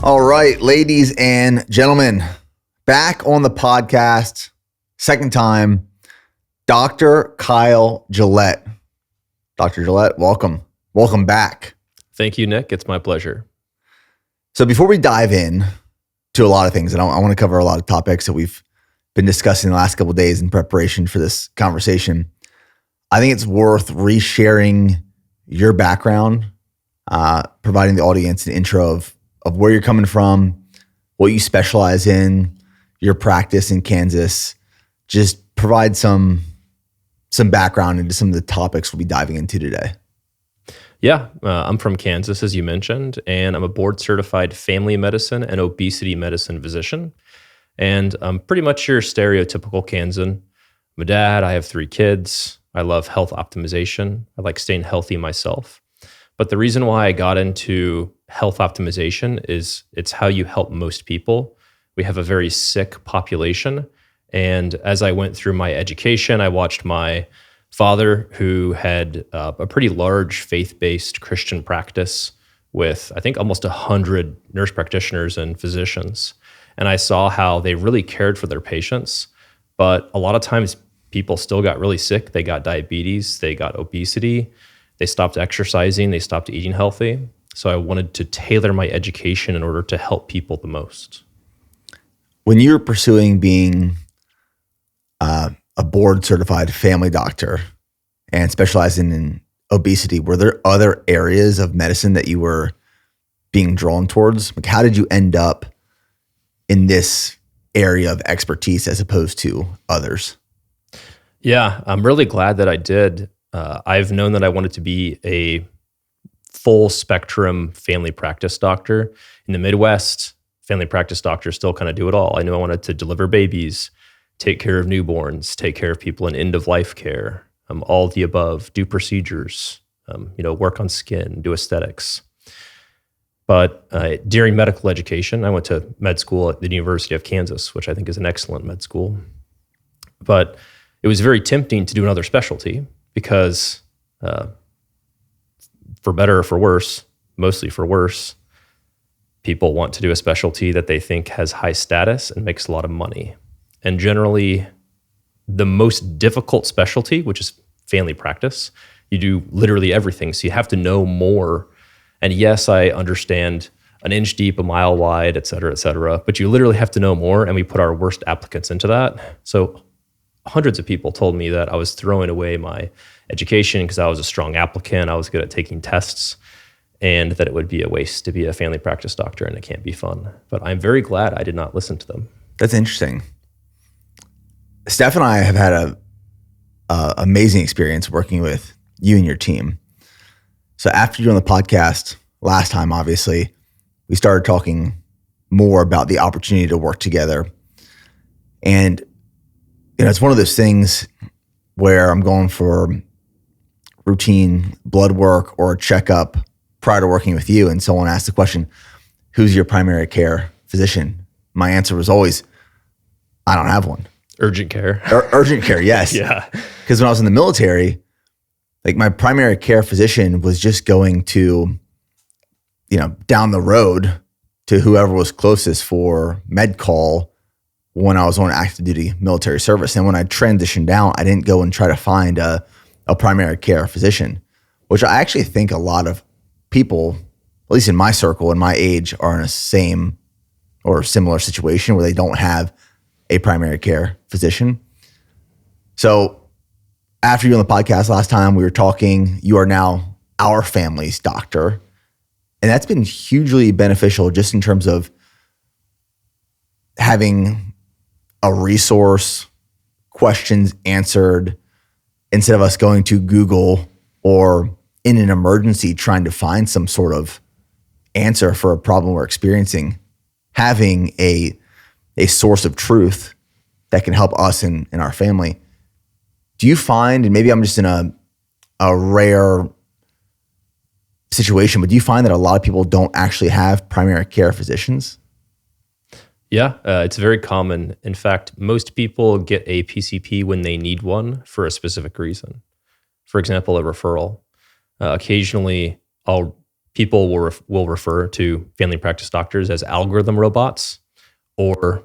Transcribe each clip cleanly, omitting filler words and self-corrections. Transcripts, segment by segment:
All right, ladies and gentlemen, back on the podcast, second time, Dr. Kyle Gillette. Dr. Gillette, welcome. Welcome back. Thank you, Nick. It's my pleasure. So before we dive in to a lot of things, and I want to cover a lot of topics that we've been discussing the last couple of days in preparation for this conversation, I think it's worth resharing your background, providing the audience an intro of where you're coming from, what you specialize in, your practice in Kansas. Just provide some background into some of the topics we'll be diving into today. Yeah, I'm from Kansas, as you mentioned, and I'm a board-certified family medicine and obesity medicine physician. And I'm pretty much your stereotypical Kansan. I'm a dad. I have 3 kids. I love health optimization. I like staying healthy myself. But the reason why I got into health optimization is it's how you help most people. We have a very sick population. And as I went through my education, I watched my father, who had a pretty large faith-based Christian practice with, I think, almost 100 nurse practitioners and physicians. And I saw how they really cared for their patients. But a lot of times people still got really sick. They got diabetes, they got obesity, they stopped exercising, they stopped eating healthy. So I wanted to tailor my education in order to help people the most. When you were pursuing being a board-certified family doctor and specializing in obesity, were there other areas of medicine that you were being drawn towards? Like, how did you end up in this area of expertise as opposed to others? Yeah, I'm really glad that I did. I've known that I wanted to be a full spectrum family practice doctor. In the Midwest, family practice doctors still kind of do it all. I knew I wanted to deliver babies, take care of newborns, take care of people in end-of-life care, all of the above, do procedures, work on skin, do aesthetics. But during medical education, I went to med school at the University of Kansas, which I think is an excellent med school. But it was very tempting to do another specialty because for better or for worse, mostly for worse, people want to do a specialty that they think has high status and makes a lot of money. And generally, the most difficult specialty, which is family practice, you do literally everything. So you have to know more. And yes, I understand an inch deep, a mile wide, et cetera, but you literally have to know more. And we put our worst applicants into that. So hundreds of people told me that I was throwing away my education because I was a strong applicant. I was good at taking tests, and that it would be a waste to be a family practice doctor and it can't be fun. But I'm very glad I did not listen to them. That's interesting. Steph and I have had a amazing experience working with you and your team. So after you were on the podcast last time, obviously, we started talking more about the opportunity to work together. And it's one of those things where I'm going for routine blood work or a checkup prior to working with you, and someone asked the question, who's your primary care physician? My answer was always, I don't have one. Urgent care. Urgent care, yes. Yeah. Because when I was in the military, like my primary care physician was just going to, down the road to whoever was closest for med call when I was on active duty military service. And when I transitioned out, I didn't go and try to find a primary care physician, which I actually think a lot of people, at least in my circle and my age, are in a same or similar situation where they don't have a primary care physician. So after you on the podcast last time, we were talking, you are now our family's doctor. And that's been hugely beneficial just in terms of having a resource, questions answered, instead of us going to Google or in an emergency trying to find some sort of answer for a problem we're experiencing. Having a source of truth that can help us and our family. Do you find, and maybe I'm just in a rare situation, but do you find that a lot of people don't actually have primary care physicians? Yeah, it's very common. In fact, most people get a PCP when they need one for a specific reason. For example, a referral. Occasionally, I'll people will refer to family practice doctors as algorithm robots or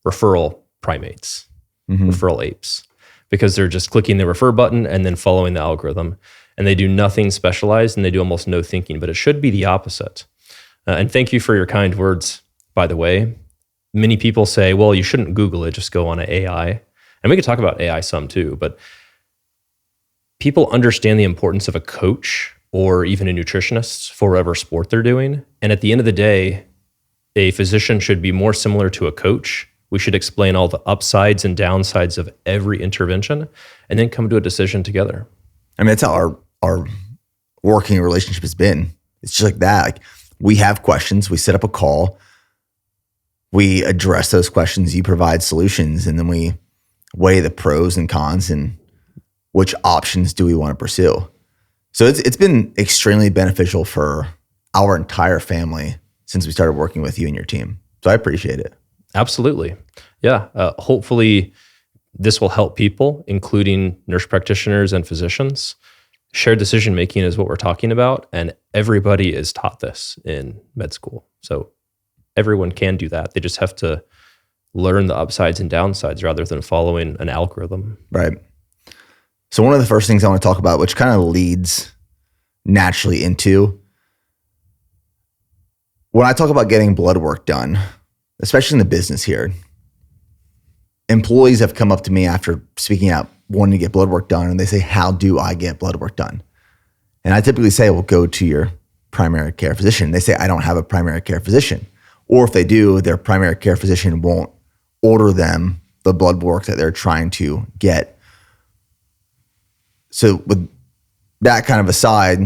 referral primates, referral apes, because they're just clicking the refer button and then following the algorithm. And they do nothing specialized and they do almost no thinking, but it should be the opposite. And thank you for your kind words, by the way. Many people say, well, you shouldn't Google it, just go on an AI. And we could talk about AI some too, but people understand the importance of a coach or even a nutritionist for whatever sport they're doing. And at the end of the day, a physician should be more similar to a coach. We should explain all the upsides and downsides of every intervention and then come to a decision together. I mean, that's how our working relationship has been. It's just like that. Like, we have questions, we set up a call, we address those questions, you provide solutions, and then we weigh the pros and cons and which options do we want to pursue. So it's been extremely beneficial for our entire family since we started working with you and your team. So I appreciate it. Absolutely. Yeah. Hopefully this will help people, including nurse practitioners and physicians. Shared decision-making is what we're talking about, and everybody is taught this in med school. So everyone can do that. They just have to learn the upsides and downsides rather than following an algorithm. Right. So one of the first things I want to talk about, which kind of leads naturally into, when I talk about getting blood work done, especially in the business here, employees have come up to me after speaking out wanting to get blood work done, and they say, how do I get blood work done? And I typically say, well, go to your primary care physician. They say, I don't have a primary care physician. Or if they do, their primary care physician won't order them the blood work that they're trying to get. So with that kind of aside,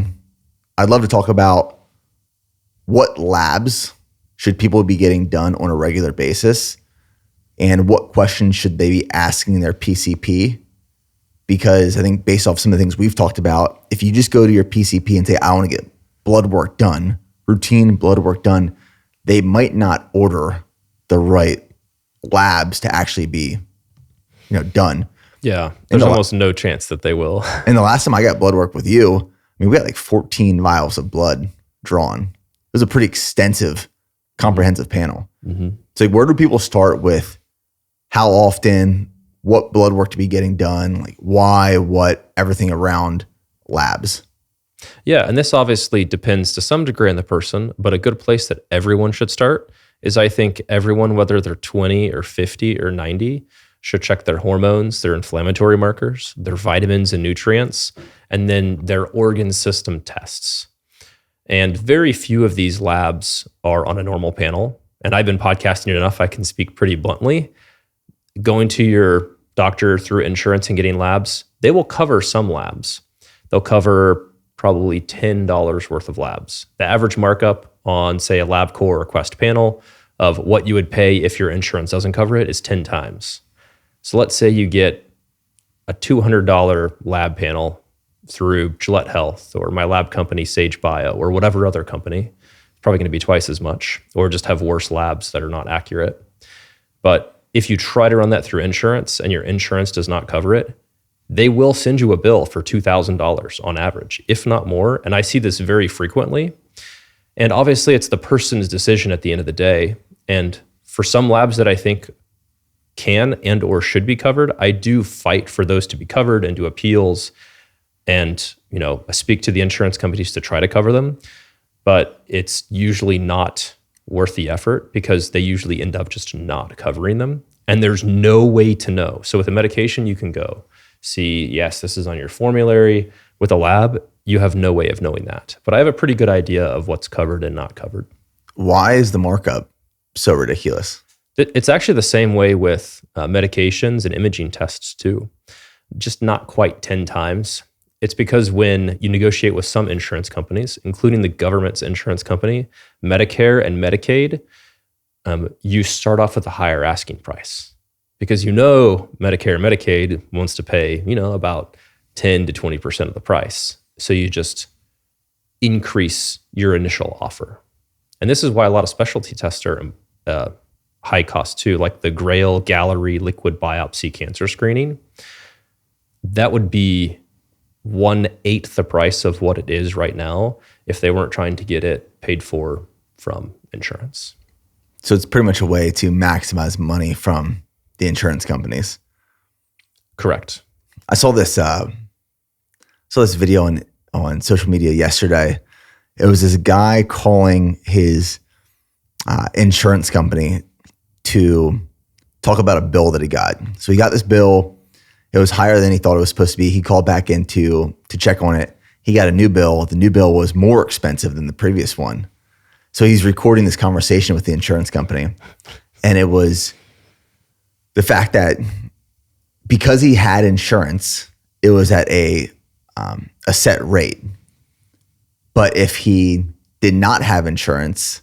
I'd love to talk about what labs should people be getting done on a regular basis, and what questions should they be asking their PCP? Because I think based off some of the things we've talked about, if you just go to your PCP and say, I want to get blood work done, routine blood work done, they might not order the right labs to actually be, done. Yeah, there's almost no chance that they will. And the last time I got blood work with you, I mean, we got like 14 vials of blood drawn. It was a pretty extensive, comprehensive panel. Mm-hmm. So where do people start with how often, what blood work to be getting done, like why, what, everything around labs? Yeah, and this obviously depends to some degree on the person, but a good place that everyone should start is, I think everyone, whether they're 20 or 50 or 90, should check their hormones, their inflammatory markers, their vitamins and nutrients, and then their organ system tests. And very few of these labs are on a normal panel. And I've been podcasting it enough, I can speak pretty bluntly. Going to your doctor through insurance and getting labs, they will cover some labs. They'll cover probably $10 worth of labs. The average markup on, say, a LabCorp or Quest panel of what you would pay if your insurance doesn't cover it is 10 times. So let's say you get a $200 lab panel through Gillette Health or my lab company, Sage Bio, or whatever other company. It's probably going to be twice as much, or just have worse labs that are not accurate. But if you try to run that through insurance and your insurance does not cover it, they will send you a bill for $2,000 on average, if not more. And I see this very frequently. And obviously it's the person's decision at the end of the day. And for some labs that I think can and or should be covered, I do fight for those to be covered and do appeals and, speak to the insurance companies to try to cover them. But it's usually not worth the effort because they usually end up just not covering them. And there's no way to know. So with a medication, you can go see, yes, this is on your formulary. With a lab, you have no way of knowing that. But I have a pretty good idea of what's covered and not covered. Why is the markup so ridiculous? It's actually the same way with medications and imaging tests too. Just not quite 10 times. It's because when you negotiate with some insurance companies, including the government's insurance company, Medicare and Medicaid, you start off with a higher asking price because Medicare and Medicaid wants to pay, about 10 to 20% of the price. So you just increase your initial offer. And this is why a lot of specialty tests are high cost too, like the Grail Gallery liquid biopsy cancer screening. That would be 1/8 the price of what it is right now if they weren't trying to get it paid for from insurance. So it's pretty much a way to maximize money from the insurance companies. Correct. I saw this video on social media yesterday. It was this guy calling his insurance company to talk about a bill that he got. So he got this bill. It was higher than he thought it was supposed to be. He called back in to check on it. He got a new bill. The new bill was more expensive than the previous one. So he's recording this conversation with the insurance company. And it was the fact that because he had insurance, it was at a set rate. But if he did not have insurance,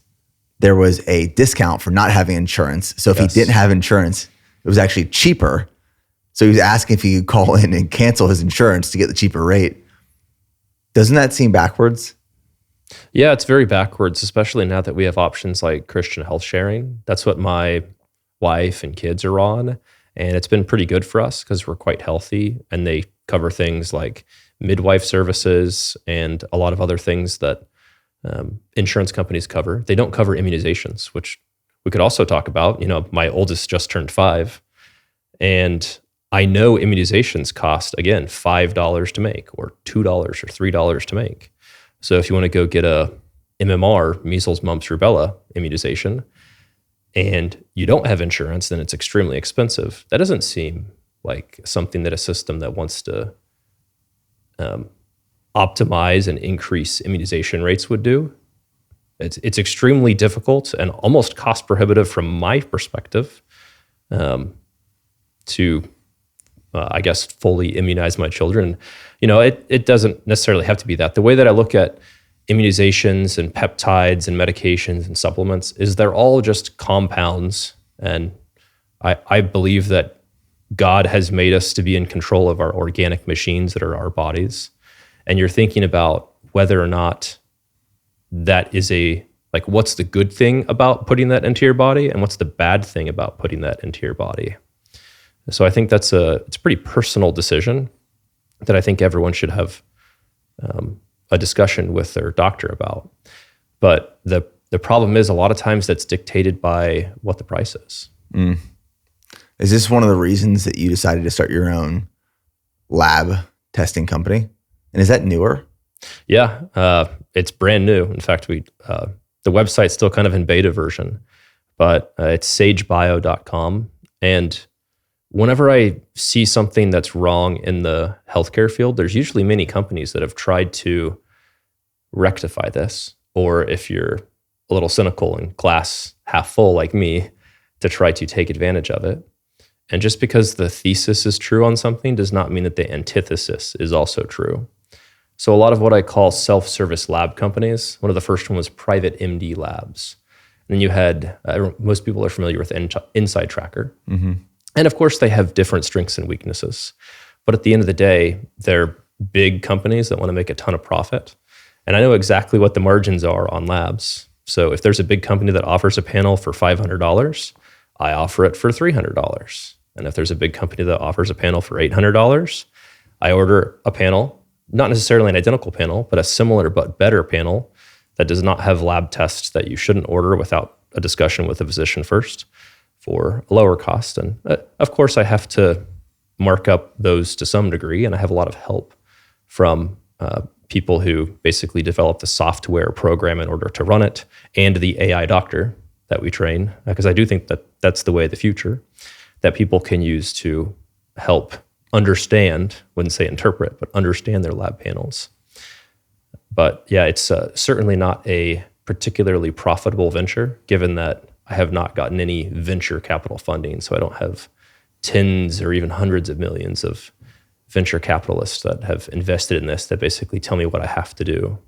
there was a discount for not having insurance. So if he didn't have insurance, it was actually cheaper. So he was asking if he could call in and cancel his insurance to get the cheaper rate. Doesn't that seem backwards? Yeah, it's very backwards, especially now that we have options like Christian health sharing. That's what my wife and kids are on. And it's been pretty good for us because we're quite healthy, and they cover things like midwife services and a lot of other things that insurance companies cover. They don't cover immunizations, which we could also talk about. You know, my oldest just turned 5, and I know immunizations cost, again, $5 to make or $2 or $3 to make. So if you want to go get a MMR, measles, mumps, rubella immunization, and you don't have insurance, then it's extremely expensive. That doesn't seem like something that a system that wants to optimize and increase immunization rates would do. It's extremely difficult and almost cost prohibitive from my perspective to, I guess, fully immunize my children. You know, it doesn't necessarily have to be that. The way that I look at immunizations and peptides and medications and supplements is they're all just compounds. And I believe that God has made us to be in control of our organic machines that are our bodies. And you're thinking about whether or not that is what's the good thing about putting that into your body and what's the bad thing about putting that into your body. So I think it's a pretty personal decision that I think everyone should have a discussion with their doctor about. But the problem is a lot of times that's dictated by what the price is. Mm. Is this one of the reasons that you decided to start your own lab testing company? And is that newer? Yeah, it's brand new. In fact, the website's still kind of in beta version, but it's sagebio.com. And whenever I see something that's wrong in the healthcare field, there's usually many companies that have tried to rectify this. Or if you're a little cynical and glass half full like me, to try to take advantage of it. And just because the thesis is true on something does not mean that the antithesis is also true. So a lot of what I call self-service lab companies, one of the first one was private MD labs. And then you had, most people are familiar with Inside Tracker. Mm-hmm. And of course, they have different strengths and weaknesses. But at the end of the day, they're big companies that want to make a ton of profit. And I know exactly what the margins are on labs. So if there's a big company that offers a panel for $500, I offer it for $300. And if there's a big company that offers a panel for $800, I order a panel, not necessarily an identical panel, but a similar but better panel that does not have lab tests that you shouldn't order without a discussion with a physician first for a lower cost. And of course, I have to mark up those to some degree, and I have a lot of help from people who basically develop the software program in order to run it, and the AI doctor that we train, because I do think that that's the way of the future, that people can use to help understand, wouldn't say interpret, but understand their lab panels. But yeah, it's certainly not a particularly profitable venture, given that I have not gotten any venture capital funding. So I don't have tens or even hundreds of millions of venture capitalists that have invested in this that basically tell me what I have to do.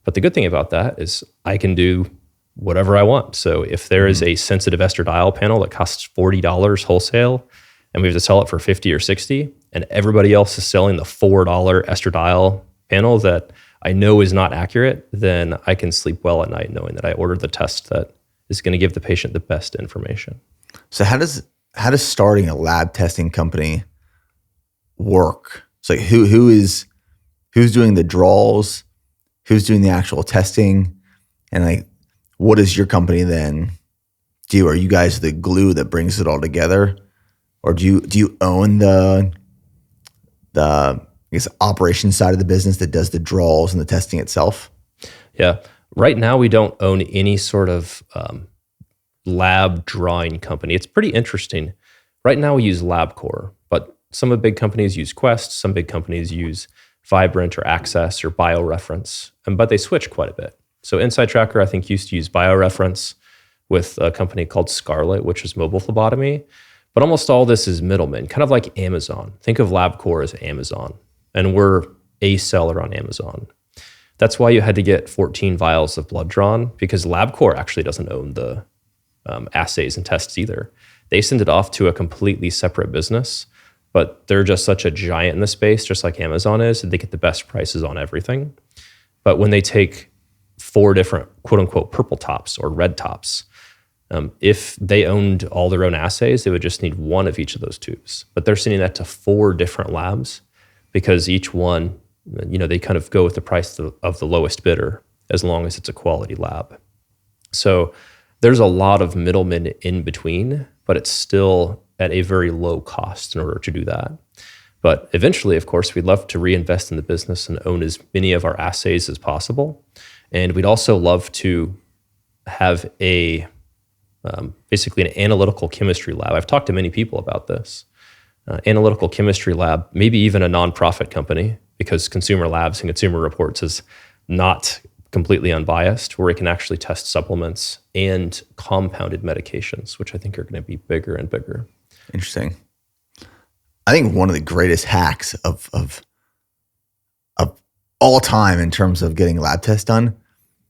But the good thing about that is I can do whatever I want. So if there is a sensitive estradiol panel that costs $40 wholesale, and we have to sell it for $50 or $60, and everybody else is selling the $4 estradiol panel that I know is not accurate, then I can sleep well at night knowing that I ordered the test that is going to give the patient the best information. So how does starting a lab testing company work? So who is who's doing the draws, who's doing the actual testing, and like, what does your company then do? Are you guys the glue that brings it all together, or do you own the I guess operations side of the business that does the draws and the testing itself? Yeah. Right now, we don't own any sort of lab drawing company. It's pretty interesting. Right now, we use LabCorp, but some of the big companies use Quest. Some big companies use Vibrant or Access or BioReference, but they switch quite a bit. So Inside Tracker, I think, used to use BioReference with a company called Scarlett, which is mobile phlebotomy. But almost all this is middlemen, kind of like Amazon. Think of LabCorp as Amazon, and we're a seller on Amazon. That's why you had to get 14 vials of blood drawn, because LabCorp actually doesn't own the assays and tests either. They send it off to a completely separate business, but they're just such a giant in the space, just like Amazon is, that they get the best prices on everything. But when they take 4 different quote unquote purple tops or red tops, if they owned all their own assays, they would just need one of each of those tubes. But they're sending that to 4 different labs because each one, they kind of go with the price of the lowest bidder as long as it's a quality lab. So there's a lot of middlemen in between, but it's still at a very low cost in order to do that. But eventually, of course, we'd love to reinvest in the business and own as many of our assays as possible. And we'd also love to have basically an analytical chemistry lab. I've talked to many people about this. Analytical chemistry lab, maybe even a nonprofit company, because Consumer Labs and Consumer Reports is not completely unbiased, where it can actually test supplements and compounded medications, which I think are going to be bigger and bigger. Interesting. I think one of the greatest hacks of all time in terms of getting lab tests done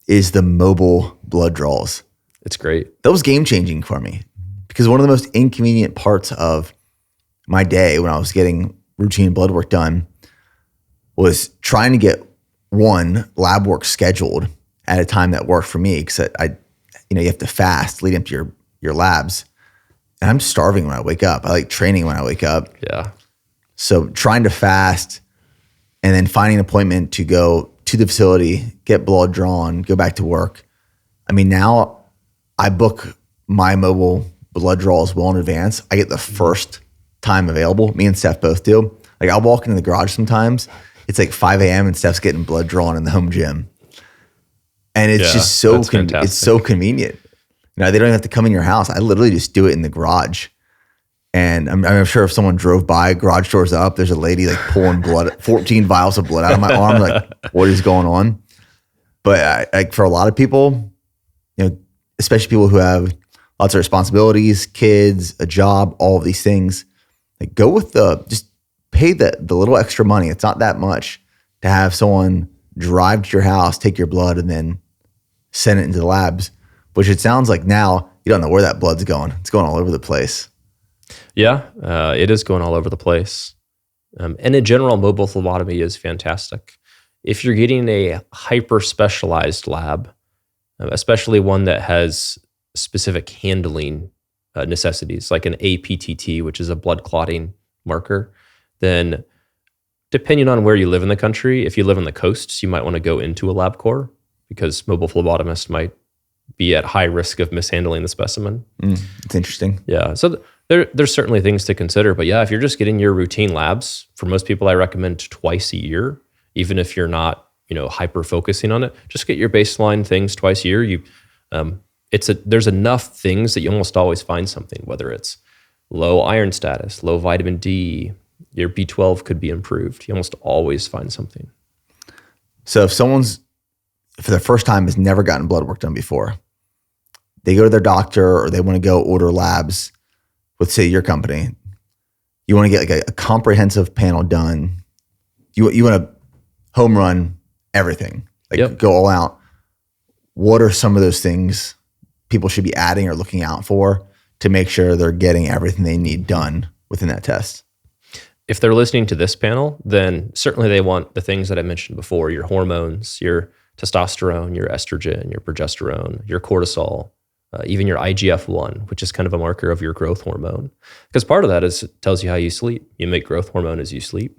is the mobile blood draws. It's great. That was game-changing for me, because one of the most inconvenient parts of my day when I was getting routine blood work done was trying to get one lab work scheduled at a time that worked for me, because you have to fast leading up to your labs, and I'm starving when I wake up. I like training when I wake up. Yeah. So trying to fast and then finding an appointment to go to the facility, get blood drawn, go back to work. I mean, now I book my mobile blood draws well in advance. I get the first time available. Me and Steph both do. Like, I'll walk into the garage sometimes. It's like 5 a.m. and Steph's getting blood drawn in the home gym. And it's just so it's so convenient. They don't even have to come in your house. I literally just do it in the garage. And I'm sure if someone drove by, garage doors up, there's a lady like pulling blood, 14 vials of blood out of my arm. Like, what is going on? But for a lot of people, especially people who have lots of responsibilities, kids, a job, all of these things, like, go with just pay the little extra money. It's not that much to have someone drive to your house, take your blood, and then send it into the labs, which it sounds like now you don't know where that blood's going. It's going all over the place. Yeah, it is going all over the place. And in general, mobile phlebotomy is fantastic. If you're getting a hyper-specialized lab, especially one that has specific handling necessities, like an APTT, which is a blood clotting marker, then depending on where you live in the country, if you live on the coasts, you might want to go into a LabCorp, because mobile phlebotomists might be at high risk of mishandling the specimen. It's interesting. Yeah, so there's certainly things to consider. But yeah, if you're just getting your routine labs, for most people, I recommend twice a year, even if you're not hyper focusing on it. Just get your baseline things twice a year. There's enough things that you almost always find something, whether it's low iron status, low vitamin D, your B12 could be improved. You almost always find something. So if someone's, for the first time, has never gotten blood work done before, they go to their doctor or they want to go order labs with, say, your company. You want to get like a comprehensive panel done. You want to home run everything, go all out. What are some of those things people should be adding or looking out for to make sure they're getting everything they need done within that test? If they're listening to this panel, then certainly they want the things that I mentioned before: your hormones, your testosterone, your estrogen, your progesterone, your cortisol, even your IGF-1, which is kind of a marker of your growth hormone. Because part of that is it tells you how you sleep. You make growth hormone as you sleep.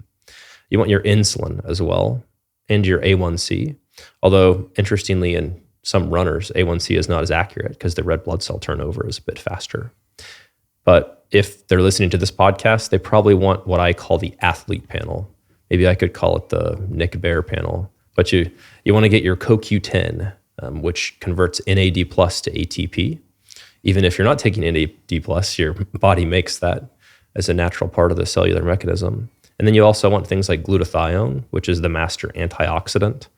You want your insulin as well. and your A1C. Although, interestingly, in some runners, A1C is not as accurate because the red blood cell turnover is a bit faster. But if they're listening to this podcast, they probably want what I call the athlete panel. Maybe I could call it the Nick Bear panel. But you want to get your CoQ10, which converts NAD plus to ATP. Even if you're not taking NAD plus, your body makes that as a natural part of the cellular mechanism. And then you also want things like glutathione, which is the master antioxidant.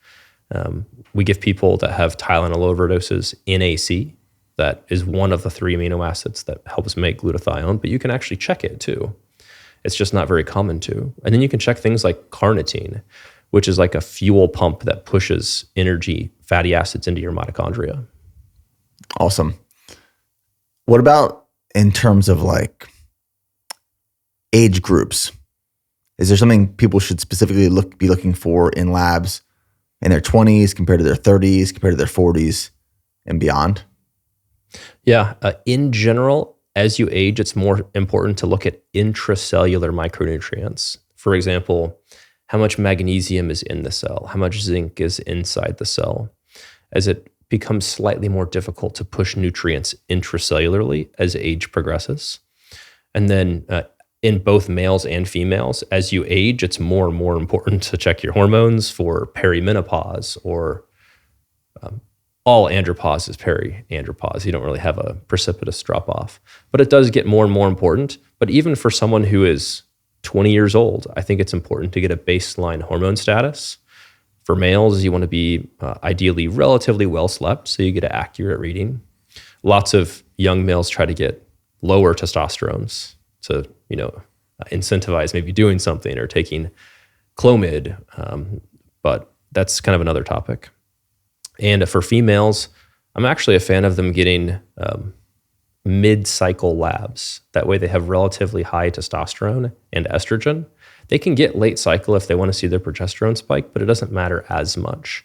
We give people that have Tylenol overdoses NAC. That is one of the 3 amino acids that helps make glutathione, but you can actually check it too. It's just not very common to. And then you can check things like carnitine, which is like a fuel pump that pushes energy, fatty acids into your mitochondria. Awesome. What about in terms of like age groups? Is there something people should specifically be looking for in labs in their 20s compared to their 30s, compared to their 40s and beyond? Yeah. In general, as you age, it's more important to look at intracellular micronutrients. For example, how much magnesium is in the cell, how much zinc is inside the cell, as it becomes slightly more difficult to push nutrients intracellularly as age progresses. And then in both males and females, as you age, it's more and more important to check your hormones for perimenopause or all andropause is periandropause. You don't really have a precipitous drop off, but it does get more and more important. But even for someone who is 20 years old, I think it's important to get a baseline hormone status. For males, you want to be ideally relatively well slept, so you get an accurate reading. Lots of young males try to get lower testosterones to, incentivize maybe doing something or taking Clomid, but that's kind of another topic. And for females, I'm actually a fan of them getting mid-cycle labs. That way they have relatively high testosterone and estrogen. They can get late cycle if they want to see their progesterone spike, but it doesn't matter as much.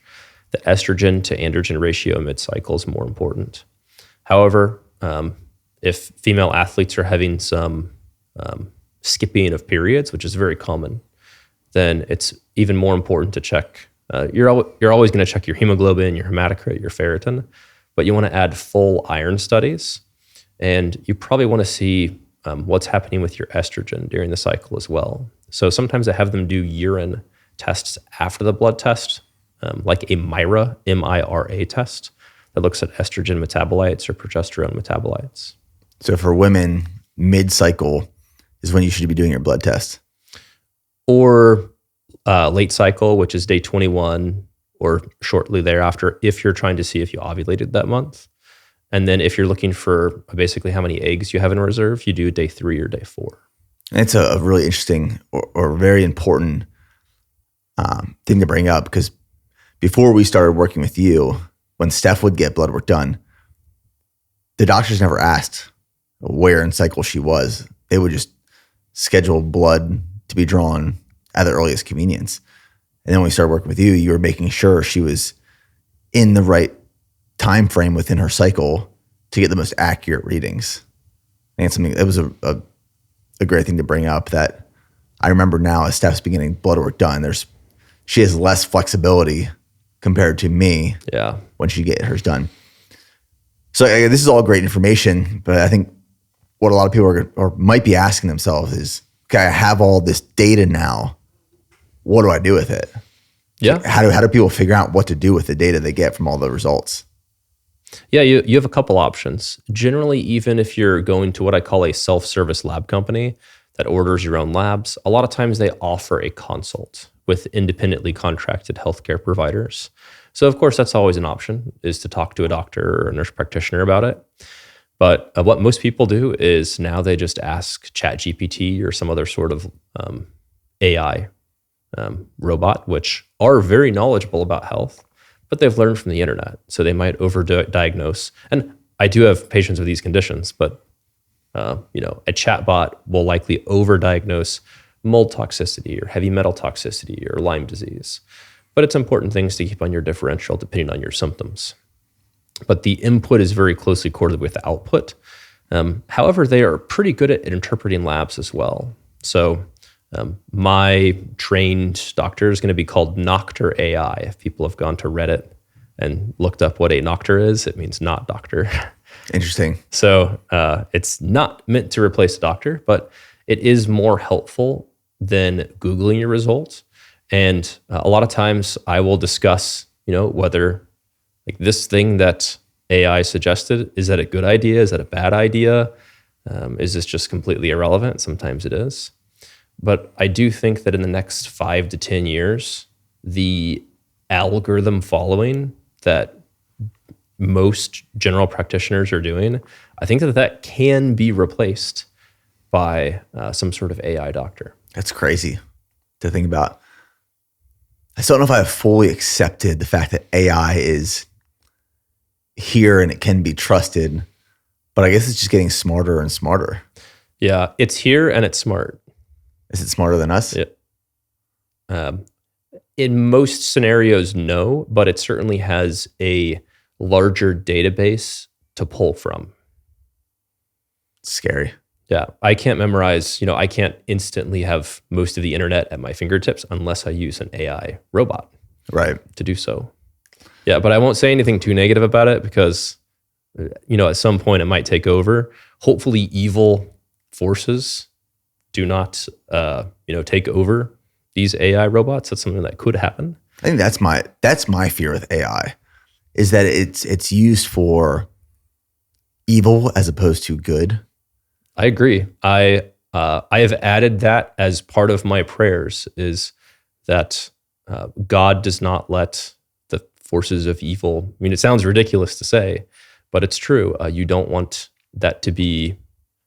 The estrogen to androgen ratio mid-cycle is more important. However, if female athletes are having some skipping of periods, which is very common, then it's even more important to check. You're always going to check your hemoglobin, your hematocrit, your ferritin, but you want to add full iron studies, and you probably want to see what's happening with your estrogen during the cycle as well. So sometimes I have them do urine tests after the blood test, like a MIRA, M-I-R-A test that looks at estrogen metabolites or progesterone metabolites. So for women, mid-cycle is when you should be doing your blood test. Or late cycle, which is day 21 or shortly thereafter, if you're trying to see if you ovulated that month. And then if you're looking for basically how many eggs you have in reserve, you do day 3 or day 4. And it's a really interesting or very important thing to bring up, because before we started working with you, when Steph would get blood work done, the doctors never asked where in cycle she was. They would just schedule blood to be drawn at the earliest convenience. And then when we started working with you, you were making sure she was in the right time frame within her cycle to get the most accurate readings. And it's something that was a great thing to bring up, that I remember now as Steph's beginning blood work done, she has less flexibility compared to me when she get hers done. So this is all great information, but I think what a lot of people might be asking themselves is, okay, I have all this data now. What do I do with it? Yeah. How do people figure out what to do with the data they get from all the results? Yeah, you have a couple options. Generally, even if you're going to what I call a self-service lab company that orders your own labs, a lot of times they offer a consult with independently contracted healthcare providers. So of course, that's always an option, is to talk to a doctor or a nurse practitioner about it. But what most people do is now they just ask ChatGPT or some other sort of AI robot, which are very knowledgeable about health, but they've learned from the internet. So they might overdiagnose. And I do have patients with these conditions, but a chatbot will likely overdiagnose mold toxicity or heavy metal toxicity or Lyme disease. But it's important things to keep on your differential depending on your symptoms. But the input is very closely correlated with the output. However, they are pretty good at interpreting labs as well. So My trained doctor is going to be called Noctor AI. If people have gone to Reddit and looked up what a Noctor is, it means not doctor. Interesting. So it's not meant to replace a doctor, but it is more helpful than Googling your results. And a lot of times I will discuss, whether like this thing that AI suggested, is that a good idea? Is that a bad idea? Is this just completely irrelevant? Sometimes it is. But I do think that in the next 5 to 10 years, the algorithm following that most general practitioners are doing, I think that can be replaced by some sort of AI doctor. That's crazy to think about. I still don't know if I have fully accepted the fact that AI is here and it can be trusted, but I guess it's just getting smarter and smarter. Yeah, it's here and it's smart. Is it smarter than us? Yeah. In most scenarios, no, but it certainly has a larger database to pull from. Scary. Yeah, I can't memorize, I can't instantly have most of the internet at my fingertips unless I use an AI robot to do so. Yeah, but I won't say anything too negative about it because, at some point it might take over. Hopefully evil forces do not, take over these AI robots. That's something that could happen. I think that's my fear with AI, is that it's used for evil as opposed to good. I agree. I have added that as part of my prayers, is that God does not let the forces of evil. I mean, it sounds ridiculous to say, but it's true. You don't want that to be, I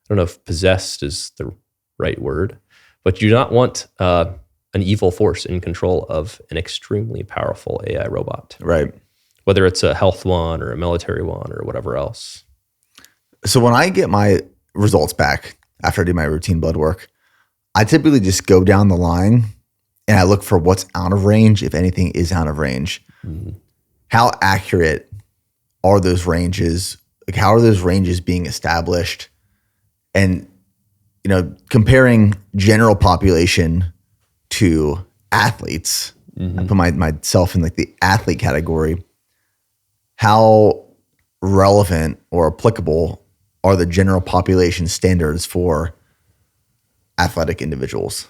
don't know if possessed is the right word, but you do not want an evil force in control of an extremely powerful AI robot. Right. Whether it's a health one or a military one or whatever else. So when I get my results back after I do my routine blood work, I typically just go down the line and I look for what's out of range, if anything is out of range. Mm-hmm. How accurate are those ranges? Like, how are those ranges being established? And, comparing general population to athletes, I put myself in like the athlete category. How relevant or applicable are the general population standards for athletic individuals?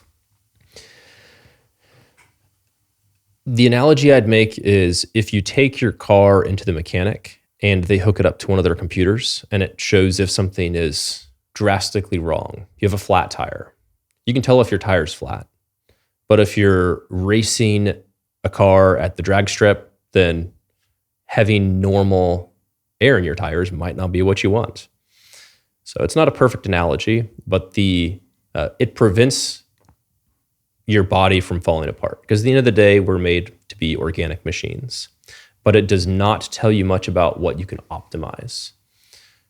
The analogy I'd make is if you take your car into the mechanic and they hook it up to one of their computers and it shows if something is drastically wrong. You have a flat tire. You can tell if your tire's flat. But if you're racing a car at the drag strip, then having normal air in your tires might not be what you want. So it's not a perfect analogy, but it prevents your body from falling apart. Because at the end of the day, we're made to be organic machines. But it does not tell you much about what you can optimize.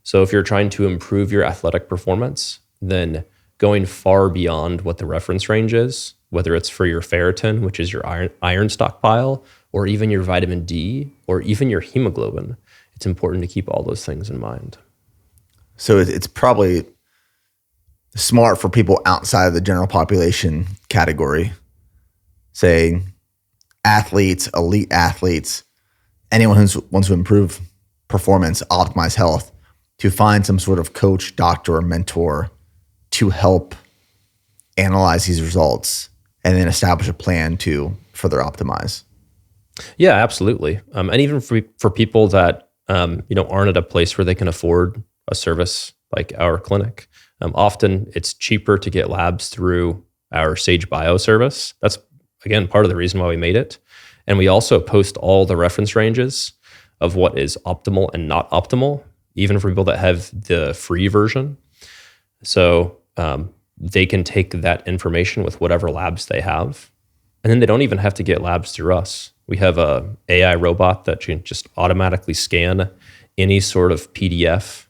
So if you're trying to improve your athletic performance, then going far beyond what the reference range is, whether it's for your ferritin, which is your iron stockpile, or even your vitamin D, or even your hemoglobin, it's important to keep all those things in mind. So it's probably smart for people outside of the general population category, say athletes, elite athletes, anyone who wants to improve performance, optimize health, to find some sort of coach, doctor, or mentor to help analyze these results and then establish a plan to further optimize. Yeah, absolutely. And even for people that aren't at a place where they can afford a service like our clinic, often it's cheaper to get labs through our Sage Bio service. That's, again, part of the reason why we made it. And we also post all the reference ranges of what is optimal and not optimal, even for people that have the free version. So they can take that information with whatever labs they have. And then they don't even have to get labs through us. We have a AI robot that can just automatically scan any sort of PDF.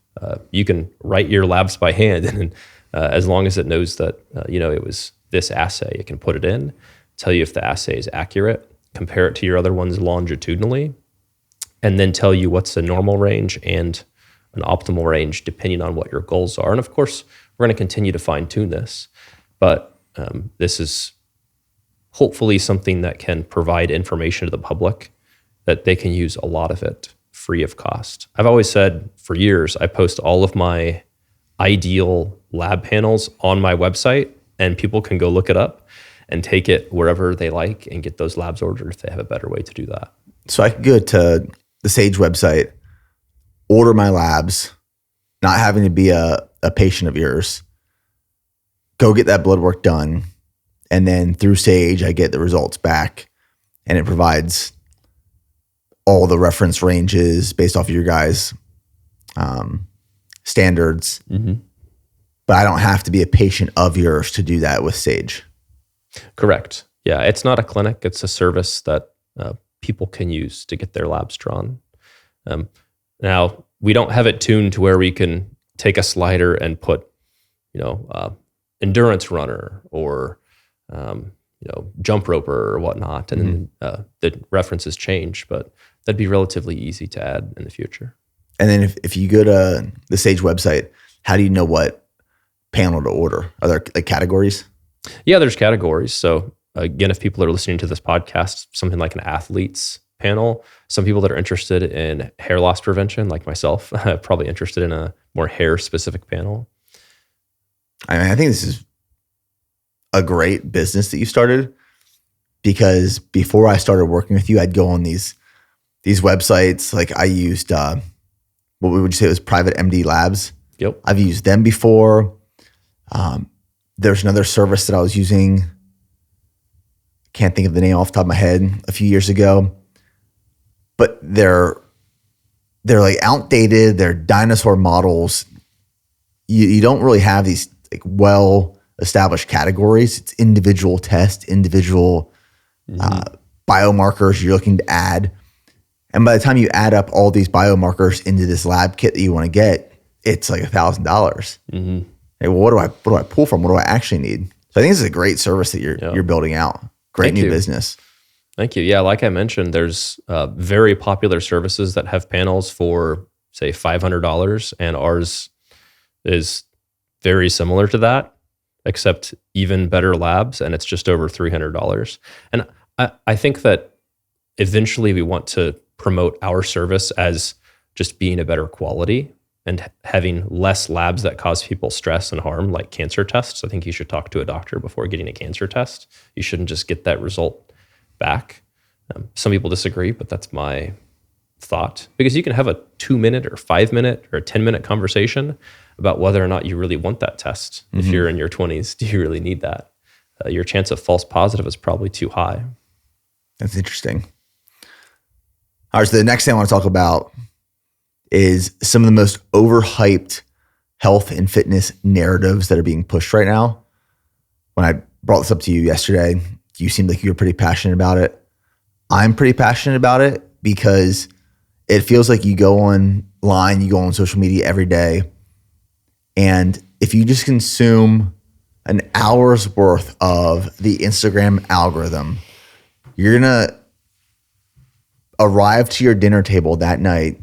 You can write your labs by hand, and as long as it knows that it was this assay, it can put it in, tell you if the assay is accurate, compare it to your other ones longitudinally, and then tell you what's a normal range and an optimal range depending on what your goals are. And of course, we're going to continue to fine tune this, but this is hopefully something that can provide information to the public that they can use a lot of it free of cost. I've always said for years, I post all of my ideal lab panels on my website, and people can go look it up and take it wherever they like and get those labs ordered if they have a better way to do that. So I could go to the Sage website, order my labs, not having to be a patient of yours, go get that blood work done, and then through Sage, I get the results back, and it provides all the reference ranges based off of your guys' standards. Mm-hmm. But I don't have to be a patient of yours to do that with Sage. Correct. Yeah, it's not a clinic. It's a service that people can use to get their labs drawn. Now, we don't have it tuned to where we can take a slider and put, endurance runner or, jump roper or whatnot. And then the references change, but that'd be relatively easy to add in the future. And then if you go to the Sage website, how do you know what panel to order? Are there like categories? Yeah, there's categories. So again, if people are listening to this podcast, something like an athlete's panel, some people that are interested in hair loss prevention, like myself, probably interested in a more hair specific panel. I mean, I think this is a great business that you started, because before I started working with you, I'd go on these websites. Like I used, what would you say it was, Private MD Labs? Yep. I've used them before. There's another service that I was using. Can't think of the name off the top of my head, a few years ago, but they're like outdated. They're dinosaur models. You don't really have these like well-established categories. It's individual tests, individual biomarkers you're looking to add. And by the time you add up all these biomarkers into this lab kit that you want to get, it's like $1,000. Mm-hmm. Hey, well, what do I pull from? What do I actually need? So I think this is a great service that you're building out. Great new business. Thank you. Yeah, like I mentioned, there's very popular services that have panels for, say, $500, and ours is very similar to that, except even better labs, and it's just over $300. And I think that eventually we want to promote our service as just being a better quality and having less labs that cause people stress and harm, like cancer tests. I think you should talk to a doctor before getting a cancer test. You shouldn't just get that result back. Some people disagree, but that's my thought. Because you can have a 2-minute or 5-minute or a 10-minute conversation about whether or not you really want that test. Mm-hmm. If you're in your 20s, do you really need that? Your chance of false positive is probably too high. That's interesting. All right, so the next thing I want to talk about is some of the most overhyped health and fitness narratives that are being pushed right now. When I brought this up to you yesterday, you seemed like you were pretty passionate about it. I'm pretty passionate about it because it feels like you go online, you go on social media every day, and if you just consume an hour's worth of the Instagram algorithm, you're going to arrive to your dinner table that night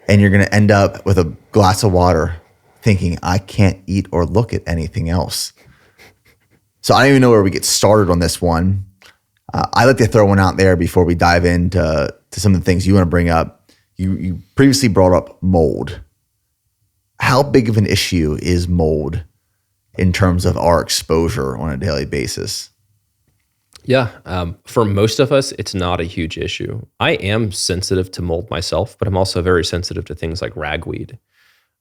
and you're going to end up with a glass of water thinking, I can't eat or look at anything else. So I don't even know where we get started on this one. I like to throw one out there before we dive into some of the things you want to bring up. You previously brought up mold. How big of an issue is mold in terms of our exposure on a daily basis? Yeah, for most of us, it's not a huge issue. I am sensitive to mold myself, but I'm also very sensitive to things like ragweed.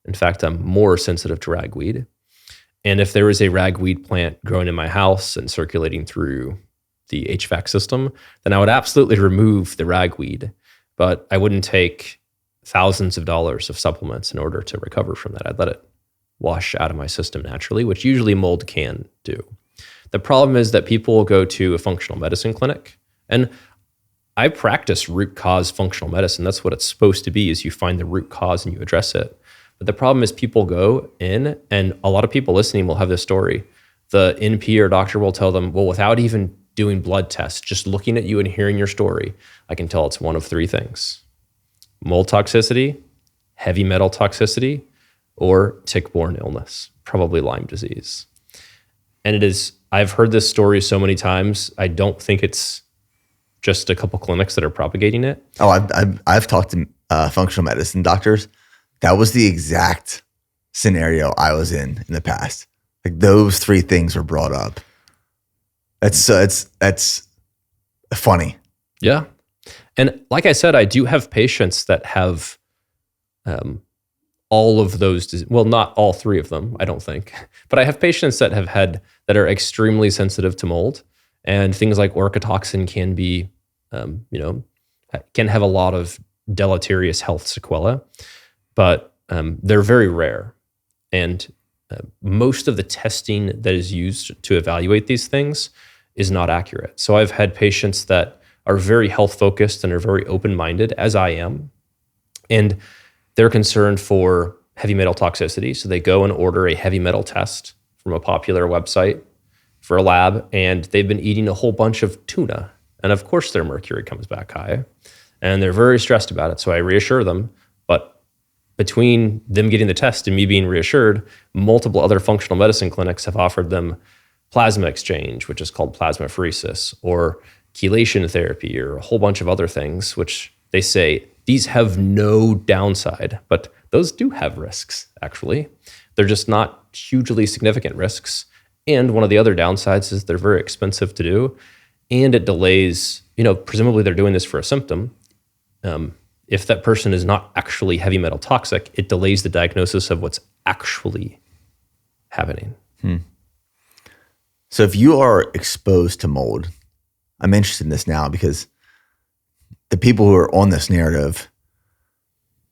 In fact, I'm more sensitive to ragweed. And if there is a ragweed plant growing in my house and circulating through the HVAC system, then I would absolutely remove the ragweed, but I wouldn't take thousands of dollars of supplements in order to recover from that. I'd let it wash out of my system naturally, which usually mold can do. The problem is that people will go to a functional medicine clinic, and I practice root cause functional medicine. That's what it's supposed to be, is you find the root cause and you address it. But the problem is people go in, and a lot of people listening will have this story. The NP or doctor will tell them, well, without even doing blood tests, just looking at you and hearing your story, I can tell it's one of 3 things: mold toxicity, heavy metal toxicity, or tick-borne illness, probably Lyme disease. And it is I've heard this story so many times. I don't think it's just a couple clinics that are propagating it. Oh, I've talked to functional medicine doctors. That was the exact scenario I was in the past. Like those three things were brought up. That's funny. Yeah. And like I said, I do have patients that have all of those, well, not all three of them, I don't think, but I have patients that that are extremely sensitive to mold, and things like orchitoxin can be, can have a lot of deleterious health sequelae, but they're very rare. And most of the testing that is used to evaluate these things is not accurate. So I've had patients that are very health focused and are very open-minded, as I am, and they're concerned for heavy metal toxicity. So they go and order a heavy metal test from a popular website for a lab, and they've been eating a whole bunch of tuna. And of course their mercury comes back high, and they're very stressed about it. So I reassure them, but between them getting the test and me being reassured, multiple other functional medicine clinics have offered them plasma exchange, which is called plasmapheresis, or chelation therapy, or a whole bunch of other things, which they say these have no downside, but those do have risks, actually. They're just not hugely significant risks. And one of the other downsides is they're very expensive to do, and it delays, presumably they're doing this for a symptom. If that person is not actually heavy metal toxic, it delays the diagnosis of what's actually happening. So if you are exposed to mold, I'm interested in this now because the people who are on this narrative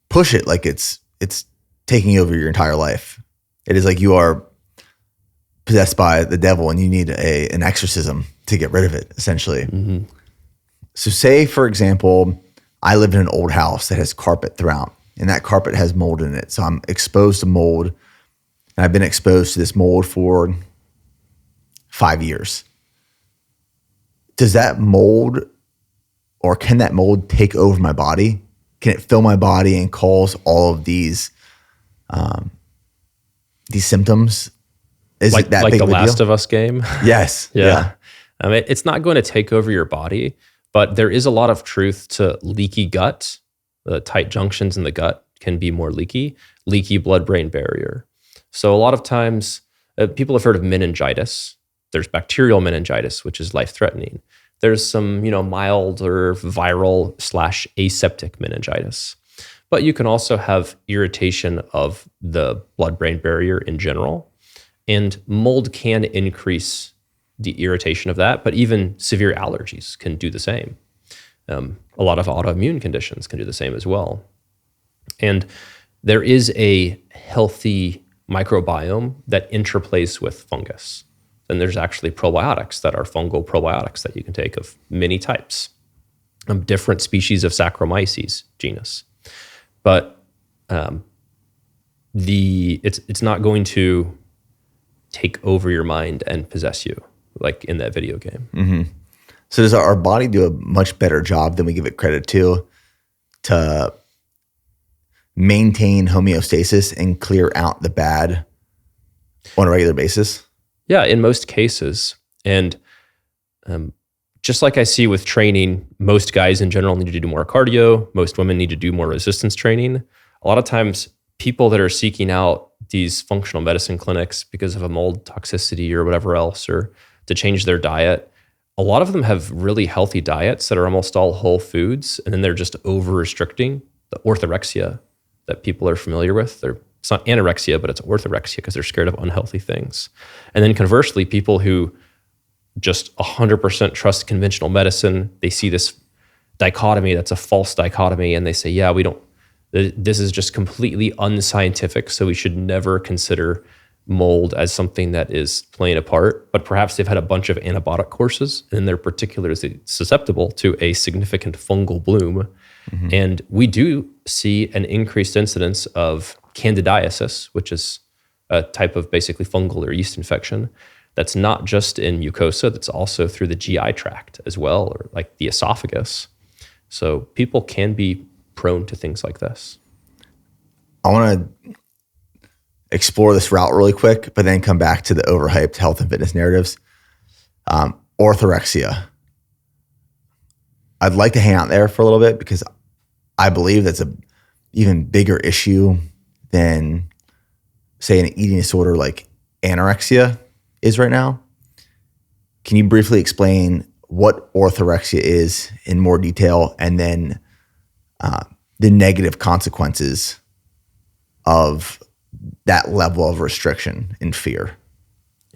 push it like it's taking over your entire life. It is like you are possessed by the devil and you need an exorcism to get rid of it, essentially. Mm-hmm. So say, for example, I live in an old house that has carpet throughout, and that carpet has mold in it. So I'm exposed to mold, and I've been exposed to this mold for 5 years. Does that mold, or can that mold take over my body? Can it fill my body and cause all of these symptoms? Is like, it that like big the of a Last deal? of Us game? Yes. Yeah. It's not going to take over your body, but there is a lot of truth to leaky gut. The tight junctions in the gut can be more leaky blood-brain barrier. So a lot of times, people have heard of meningitis. There's bacterial meningitis, which is life-threatening. There's some, mild or viral / aseptic meningitis. But you can also have irritation of the blood-brain barrier in general. And mold can increase the irritation of that, but even severe allergies can do the same. A lot of autoimmune conditions can do the same as well. And there is a healthy microbiome that interplays with fungus. Then there's actually probiotics that are fungal probiotics that you can take of many types, different species of Saccharomyces genus. But it's not going to take over your mind and possess you like in that video game. Mm-hmm. So does our body do a much better job than we give it credit to maintain homeostasis and clear out the bad on a regular basis? Yeah, in most cases. And just like I see with training, most guys in general need to do more cardio. Most women need to do more resistance training. A lot of times people that are seeking out these functional medicine clinics because of a mold toxicity or whatever else, or to change their diet, a lot of them have really healthy diets that are almost all whole foods, and then they're just over-restricting. The orthorexia that people are familiar with, it's not anorexia, but it's orthorexia because they're scared of unhealthy things. And then conversely, people who just 100% trust conventional medicine, they see this dichotomy that's a false dichotomy, and they say, yeah, this is just completely unscientific, so we should never consider mold as something that is playing a part. But perhaps they've had a bunch of antibiotic courses, and they're particularly susceptible to a significant fungal bloom. Mm-hmm. And we do see an increased incidence of candidiasis, which is a type of basically fungal or yeast infection that's not just in mucosa, that's also through the GI tract as well, or like the esophagus. So people can be prone to things like this. I want to explore this route really quick, but then come back to the overhyped health and fitness narratives. Orthorexia. I'd like to hang out there for a little bit because I believe that's a even bigger issue than, say, an eating disorder like anorexia is right now. Can you briefly explain what orthorexia is in more detail, and then the negative consequences of that level of restriction and fear?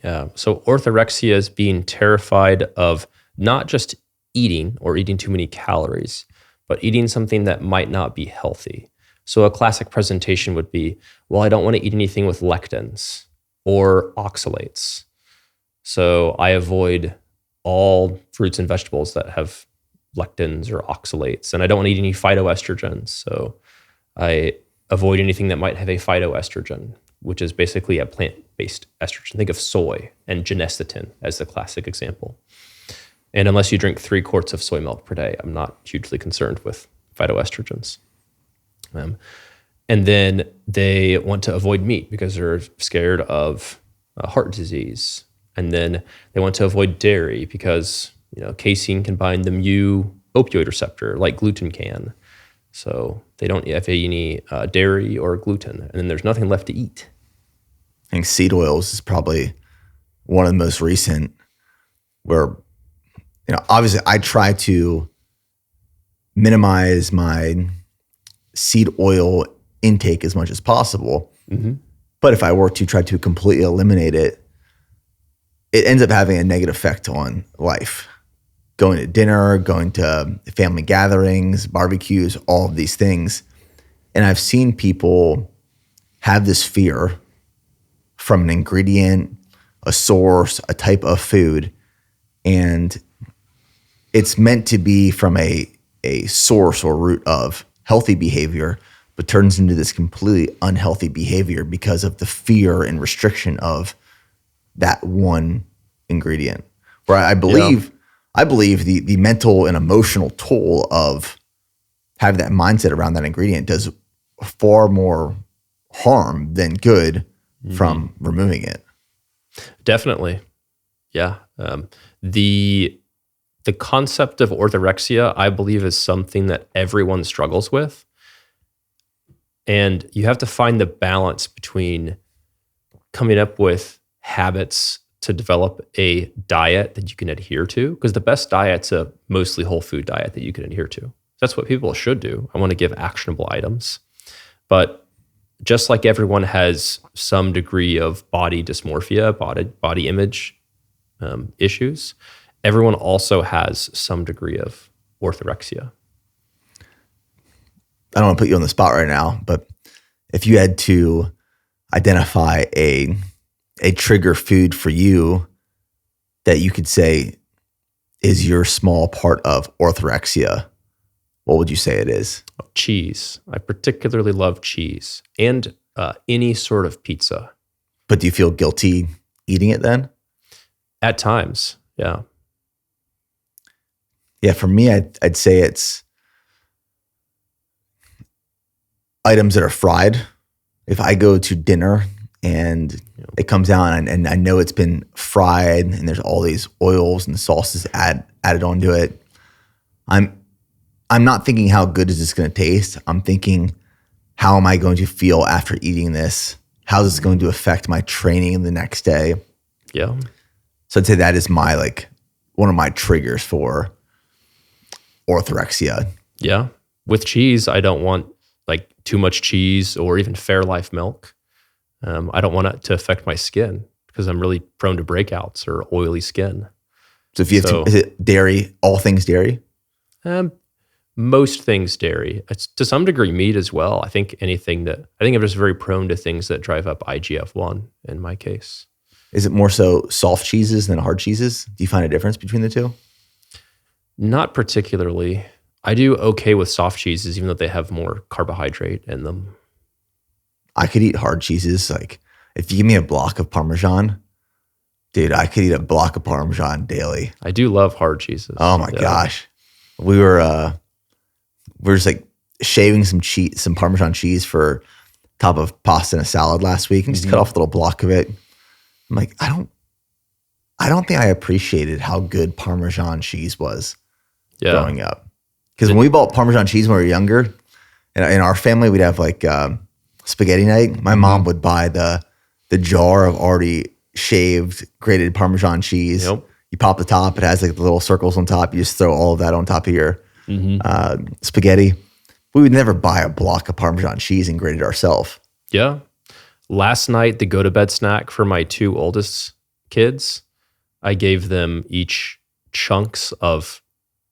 Yeah. So orthorexia is being terrified of not just eating or eating too many calories, but eating something that might not be healthy. So a classic presentation would be, well, I don't want to eat anything with lectins or oxalates. So I avoid all fruits and vegetables that have lectins or oxalates, and I don't want to eat any phytoestrogens. So I avoid anything that might have a phytoestrogen, which is basically a plant-based estrogen. Think of soy and genistetin as the classic example. And unless you drink 3 quarts of soy milk per day, I'm not hugely concerned with phytoestrogens. And then they want to avoid meat because they're scared of heart disease. And then they want to avoid dairy because casein can bind the mu opioid receptor like gluten can. So they don't have any dairy or gluten, and then there's nothing left to eat. I think seed oils is probably one of the most recent where, obviously I try to minimize my seed oil intake as much as possible. Mm-hmm. But if I were to try to completely eliminate it, it ends up having a negative effect on life. Going to dinner, going to family gatherings, barbecues, all of these things. And I've seen people have this fear from an ingredient, a source, a type of food, and it's meant to be from a source or root of healthy behavior, but turns into this completely unhealthy behavior because of the fear and restriction of that one ingredient. Where I believe the mental and emotional toll of having that mindset around that ingredient does far more harm than good from removing it. Definitely. Yeah. The concept of orthorexia, I believe, is something that everyone struggles with. And you have to find the balance between coming up with habits to develop a diet that you can adhere to, because the best diet's a mostly whole food diet that you can adhere to. That's what people should do. I want to give actionable items. But just like everyone has some degree of body dysmorphia, body image issues, everyone also has some degree of orthorexia. I don't want to put you on the spot right now, but if you had to identify a trigger food for you that you could say is your small part of orthorexia, what would you say it is? Cheese. I particularly love cheese and any sort of pizza. But do you feel guilty eating it then? At times, yeah. Yeah, for me, I'd say it's items that are fried. If I go to dinner and it comes out and I know it's been fried and there's all these oils and sauces added onto it, I'm not thinking how good is this going to taste. I'm thinking, how am I going to feel after eating this? How is this going to affect my training the next day? Yeah. So I'd say that is one of my triggers for orthorexia. Yeah. With cheese, I don't want too much cheese or even Fairlife milk. I don't want it to affect my skin because I'm really prone to breakouts or oily skin. So if you have is it dairy, all things dairy? Most things dairy. It's to some degree meat as well. I think I'm just very prone to things that drive up IGF-1 in my case. Is it more so soft cheeses than hard cheeses? Do you find a difference between the two? Not particularly. I do okay with soft cheeses, even though they have more carbohydrate in them. I could eat hard cheeses. Like if you give me a block of Parmesan, dude, I could eat a block of Parmesan daily. I do love hard cheeses. Oh my gosh. We were just shaving some Parmesan cheese for top of pasta and a salad last week and just cut off a little block of it. I'm like, I I don't think I appreciated how good Parmesan cheese was growing up. Because when we bought Parmesan cheese when we were younger, in our family, we'd have like spaghetti night. My mom would buy the jar of already shaved, grated Parmesan cheese. Yep. You pop the top, it has like the little circles on top. You just throw all of that on top of your spaghetti. We would never buy a block of Parmesan cheese and grate it ourselves. Yeah. Last night, the go-to-bed snack for my 2 oldest kids, I gave them each chunks of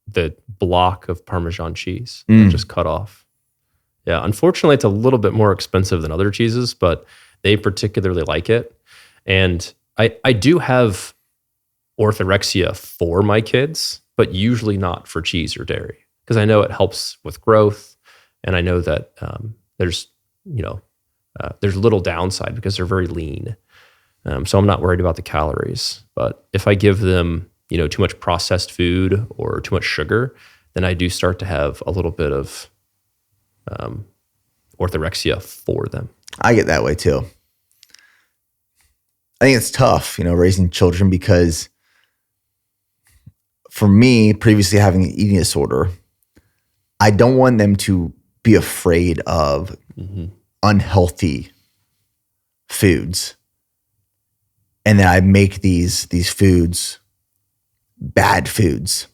the block of Parmesan cheese and just cut off. Yeah, unfortunately, it's a little bit more expensive than other cheeses, but they particularly like it. And I do have orthorexia for my kids, but usually not for cheese or dairy, because I know it helps with growth, and I know that there's little downside because they're very lean. So I'm not worried about the calories. But if I give them, too much processed food or too much sugar, then I do start to have a little bit of orthorexia for them. I get that way too. I think it's tough, raising children, because for me, previously having an eating disorder, I don't want them to be afraid of unhealthy foods. And then I make these foods bad foods.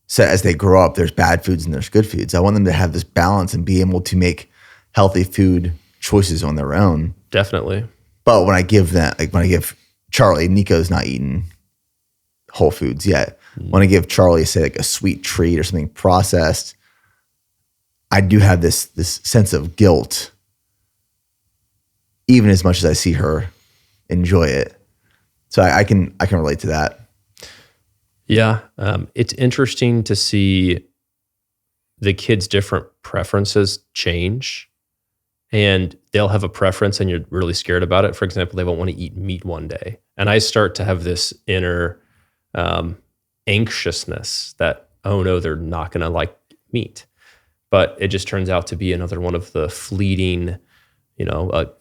So as they grow up, there's bad foods and there's good foods. I want them to have this balance and be able to make healthy food choices on their own. Definitely. But when I give Charlie, Nico's not eating whole foods yet. When I give Charlie, say, like a sweet treat or something processed, I do have this sense of guilt, even as much as I see her enjoy it. So I can relate to that. Yeah, it's interesting to see the kids' different preferences change, and they'll have a preference and you're really scared about it. For example, they won't want to eat meat one day. And I start to have this inner anxiousness that, oh no, they're not going to like meat. But it just turns out to be another one of the fleeting,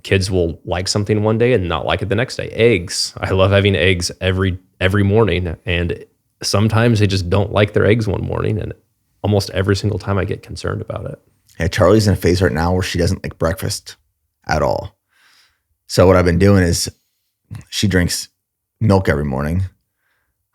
kids will like something one day and not like it the next day. Eggs. I love having eggs every morning, and sometimes they just don't like their eggs one morning, and almost every single time I get concerned about it. Yeah, Charlie's in a phase right now where she doesn't like breakfast at all. So what I've been doing is she drinks milk every morning.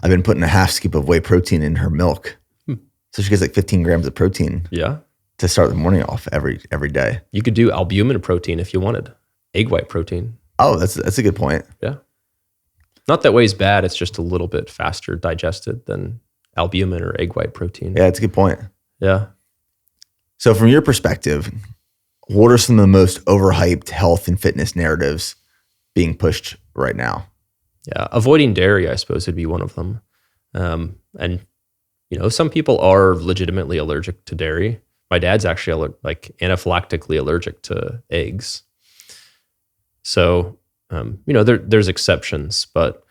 I've been putting a half scoop of whey protein in her milk. So she gets like 15 grams of protein. Yeah. To start the morning off every day. You could do albumin protein if you wanted. Egg white protein. Oh, that's a good point. Yeah. Not that whey's bad. It's just a little bit faster digested than albumin or egg white protein. Yeah, that's a good point. Yeah. So from your perspective, what are some of the most overhyped health and fitness narratives being pushed right now? Yeah. Avoiding dairy, I suppose, would be one of them. And, some people are legitimately allergic to dairy. My dad's actually anaphylactically allergic to eggs. So, there's exceptions, but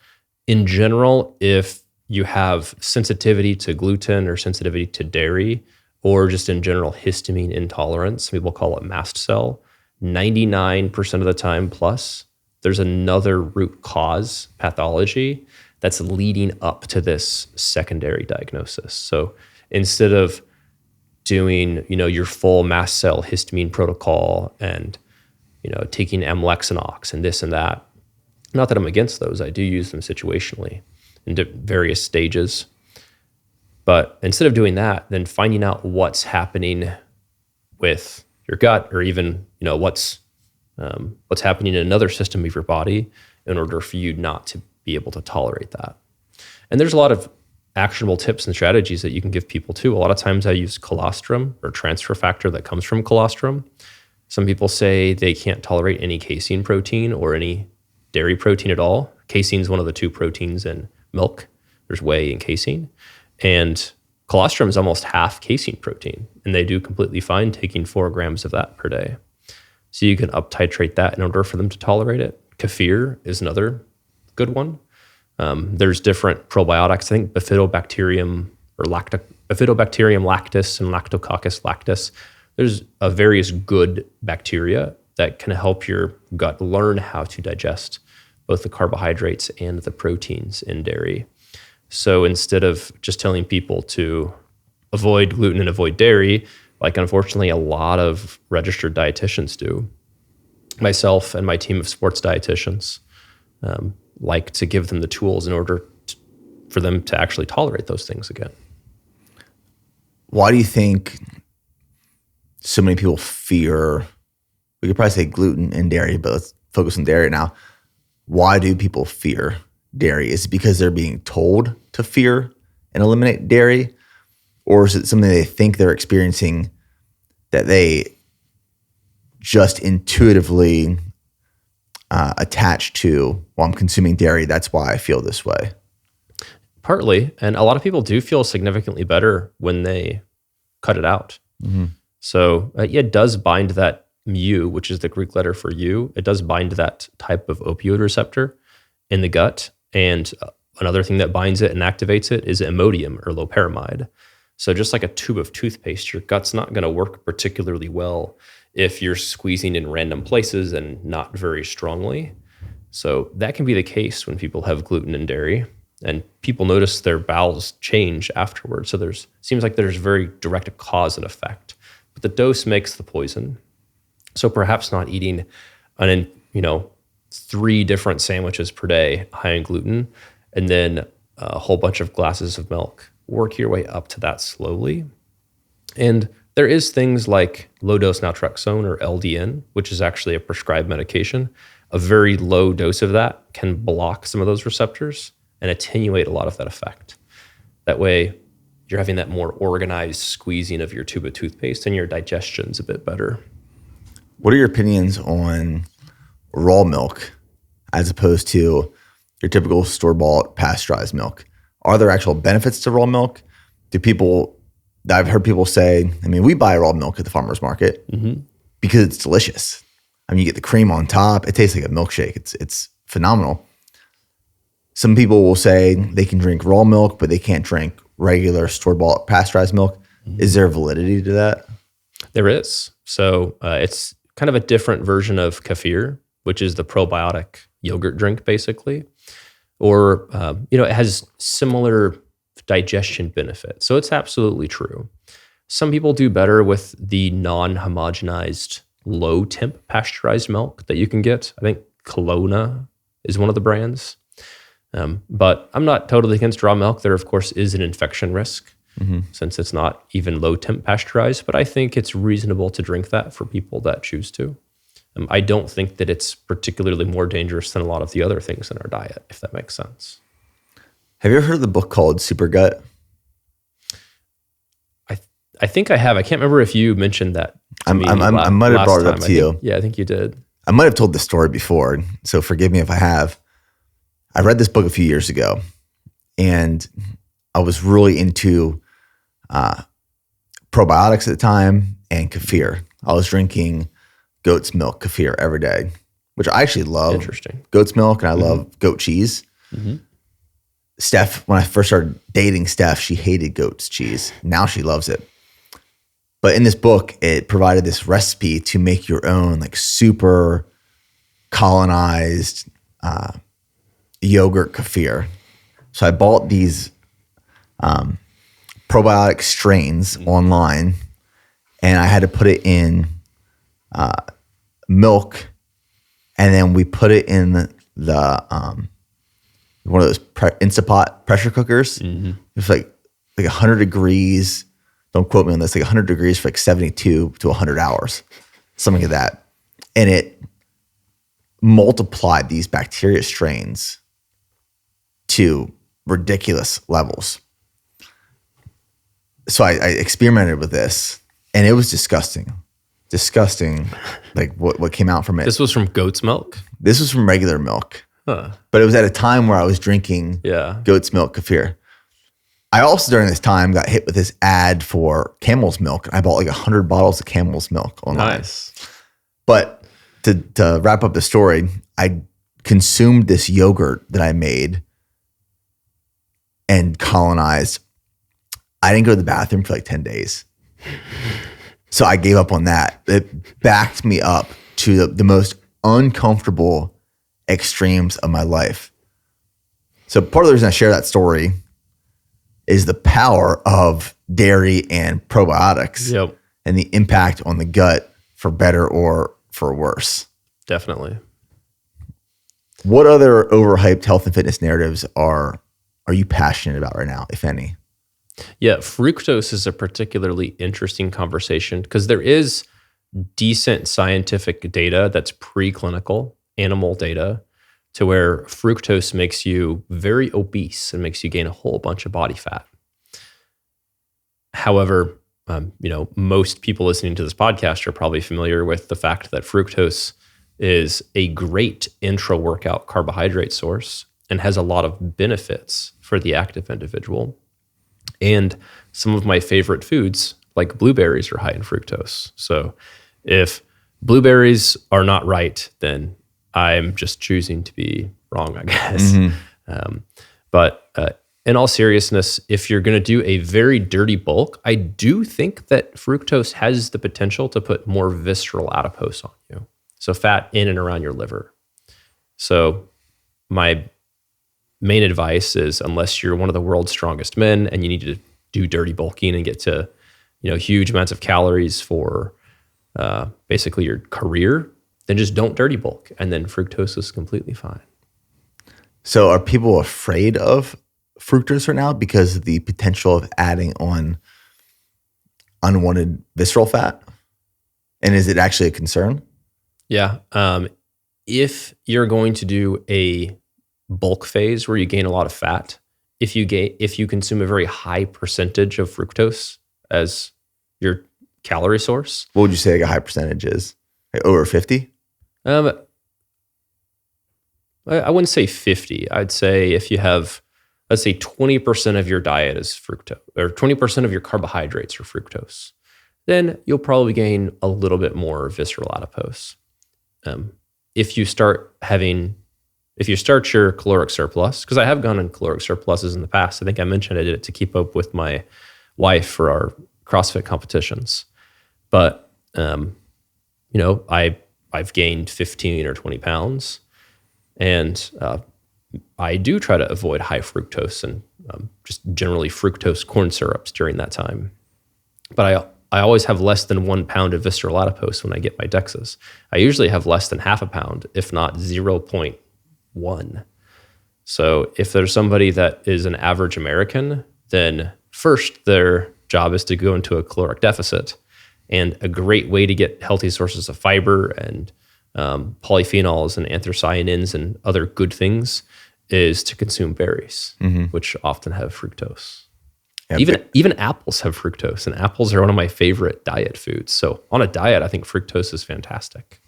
in general, if you have sensitivity to gluten or sensitivity to dairy, or just in general histamine intolerance, people call it mast cell, 99% of the time plus, there's another root cause pathology that's leading up to this secondary diagnosis. So instead of doing, your full mast cell histamine protocol and, taking amlexinox and this and that. Not that I'm against those. I do use them situationally in various stages. But instead of doing that, then finding out what's happening with your gut, or even, what's happening in another system of your body in order for you not to be able to tolerate that. And there's a lot of actionable tips and strategies that you can give people too. A lot of times I use colostrum or transfer factor that comes from colostrum. Some people say they can't tolerate any casein protein or any dairy protein at all. Casein is one of the 2 proteins in milk. There's whey and casein. And colostrum is almost half casein protein, and they do completely fine taking 4 grams of that per day. So you can up-titrate that in order for them to tolerate it. Kefir is another good one. There's different probiotics. I think Bifidobacterium lactis and Lactococcus lactis. There's a various good bacteria that can help your gut learn how to digest both the carbohydrates and the proteins in dairy. So instead of just telling people to avoid gluten and avoid dairy, like unfortunately a lot of registered dietitians do, myself and my team of sports dietitians like to give them the tools in order for them to actually tolerate those things again. Why do you think so many people fear, we could probably say gluten and dairy, but let's focus on dairy now. Why do people fear dairy? Is it because they're being told to fear and eliminate dairy? Or is it something they think they're experiencing that they just intuitively attach to, well, I'm consuming dairy, that's why I feel this way? Partly, and a lot of people do feel significantly better when they cut it out. Mm-hmm. So it does bind that mu, which is the Greek letter for you. It does bind that type of opioid receptor in the gut. And another thing that binds it and activates it is Imodium or loperamide. So just like a tube of toothpaste, your gut's not going to work particularly well if you're squeezing in random places and not very strongly. So that can be the case when people have gluten and dairy, and people notice their bowels change afterwards. So seems like there's very direct cause and effect, but the dose makes the poison. So perhaps not eating 3 different sandwiches per day high in gluten, and then a whole bunch of glasses of milk. Work your way up to that slowly. And there is things like low-dose naltrexone or LDN, which is actually a prescribed medication. A very low dose of that can block some of those receptors and attenuate a lot of that effect. That way, you're having that more organized squeezing of your tube of toothpaste and your digestion's a bit better. What are your opinions on raw milk as opposed to your typical store-bought pasteurized milk? Are there actual benefits to raw milk? I've heard people say, we buy raw milk at the farmer's market because it's delicious. You get the cream on top. It tastes like a milkshake. It's phenomenal. Some people will say they can drink raw milk, but they can't drink regular store-bought pasteurized milk. Mm-hmm. Is there validity to that? There is. So it's kind of a different version of kefir, which is the probiotic yogurt drink, basically. Or, it has similar digestion benefits. So it's absolutely true. Some people do better with the non-homogenized low-temp pasteurized milk that you can get. I think Kelowna is one of the brands. But I'm not totally against raw milk. There, of course, is an infection risk since it's not even low-temp pasteurized. But I think it's reasonable to drink that for people that choose to. I don't think that it's particularly more dangerous than a lot of the other things in our diet, if that makes sense. Have you ever heard of the book called Super Gut? I think I have. I can't remember if you mentioned that to me. I might have brought it up to you. Yeah, I think you did. I might have told this story before, so forgive me if I have. I read this book a few years ago, and I was really into probiotics at the time and kefir. I was drinking goat's milk kefir every day, which I actually love. Interesting. Goat's milk, and I love goat cheese. Mm-hmm. Steph, when I first started dating Steph, she hated goat's cheese. Now she loves it. But in this book, it provided this recipe to make your own super colonized yogurt kefir. So I bought these probiotic strains online, and I had to put it in milk, and then we put it in the one of those Instapot pressure cookers. Mm-hmm. It's like 100 degrees. Don't quote me on this. 100 degrees for 72 to 100 hours, something like that. And it multiplied these bacteria strains to ridiculous levels. So I experimented with this, and it was disgusting. What came out from it. This was from goat's milk? This was from regular milk. Huh. But it was at a time where I was drinking goat's milk kefir. I also, during this time, got hit with this ad for Camel's milk. I bought 100 bottles of Camel's milk online. Nice. But to wrap up the story, I consumed this yogurt that I made and colonized. I didn't go to the bathroom for 10 days. So I gave up on that. It backed me up to the most uncomfortable extremes of my life. So part of the reason I share that story is the power of dairy and probiotics and the impact on the gut for better or for worse. Definitely. What other overhyped health and fitness narratives are you passionate about right now, if any? Yeah, fructose is a particularly interesting conversation because there is decent scientific data that's preclinical animal data to where fructose makes you very obese and makes you gain a whole bunch of body fat. However, most people listening to this podcast are probably familiar with the fact that fructose is a great intra-workout carbohydrate source and has a lot of benefits for the active individual. And some of my favorite foods, like blueberries, are high in fructose. So if blueberries are not right, then I'm just choosing to be wrong, I guess. But in all seriousness, if you're going to do a very dirty bulk, I do think that fructose has the potential to put more visceral adipose on you. So fat in and around your liver. So my main advice is, unless you're one of the world's strongest men and you need to do dirty bulking and get to, huge amounts of calories for basically your career, then just don't dirty bulk. And then fructose is completely fine. So are people afraid of fructose right now because of the potential of adding on unwanted visceral fat? And is it actually a concern? Yeah. If you're going to do a bulk phase where you gain a lot of fat, if you consume a very high percentage of fructose as your calorie source. What would you say like a high percentage is? Like over 50? I wouldn't say 50. I'd say if you have, let's say 20% of your diet is fructose, or 20% of your carbohydrates are fructose, then you'll probably gain a little bit more visceral adipose. If you start your caloric surplus, because I have gone on caloric surpluses in the past. I think I mentioned I did it to keep up with my wife for our CrossFit competitions. But, I've gained 15 or 20 pounds, and I do try to avoid high fructose and just generally fructose corn syrups during that time. But I always have less than 1 pound of visceral adipose when I get my DEXAs. I usually have less than half a pound, if not 0.1. So if there's somebody that is an average American, then first their job is to go into a caloric deficit. And a great way to get healthy sources of fiber and polyphenols and anthocyanins and other good things is to consume berries, which often have fructose. Yeah, even apples have fructose, and apples are one of my favorite diet foods. So on a diet, I think fructose is fantastic.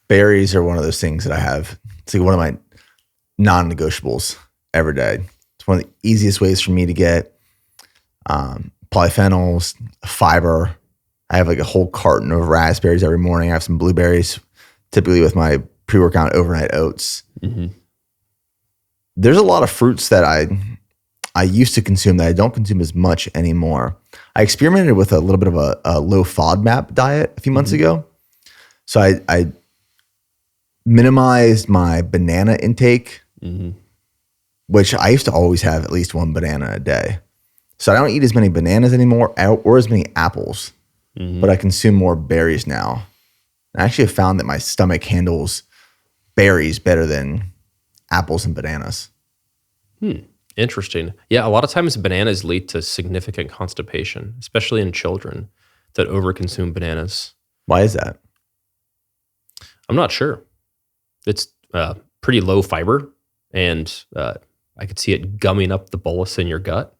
Berries are one of those things that I have. It's like one of my non-negotiables every day. It's one of the easiest ways for me to get polyphenols, fiber. I have like a whole carton of raspberries every morning. I have some blueberries, typically with my pre-workout overnight oats. There's a lot of fruits that I used to consume that I don't consume as much anymore. I experimented with a little bit of a low FODMAP diet a few months ago. So I minimized my banana intake, which I used to always have at least one banana a day. So I don't eat as many bananas anymore or as many apples, but I consume more berries now. I actually have found that my stomach handles berries better than apples and bananas. Interesting. Yeah, a lot of times bananas lead to significant constipation, especially in children that overconsume bananas. Why is that? I'm not sure. It's pretty low fiber, and I could see it gumming up the bolus in your gut.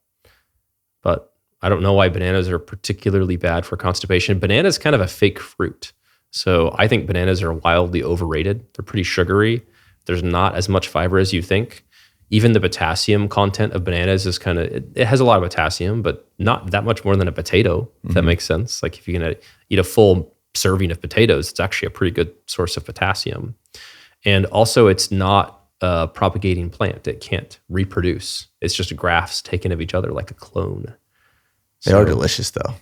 But I don't know why bananas are particularly bad for constipation. Banana is kind of a fake fruit. So I think bananas are wildly overrated. They're pretty sugary. There's not as much fiber as you think. Even the potassium content of bananas is kind of, it has a lot of potassium, but not that much more than a potato, if that makes sense. Like if you're going to eat a full serving of potatoes, it's actually a pretty good source of potassium. And also it's not a propagating plant. It can't reproduce. It's just grafts taken of each other like a clone. They are delicious though.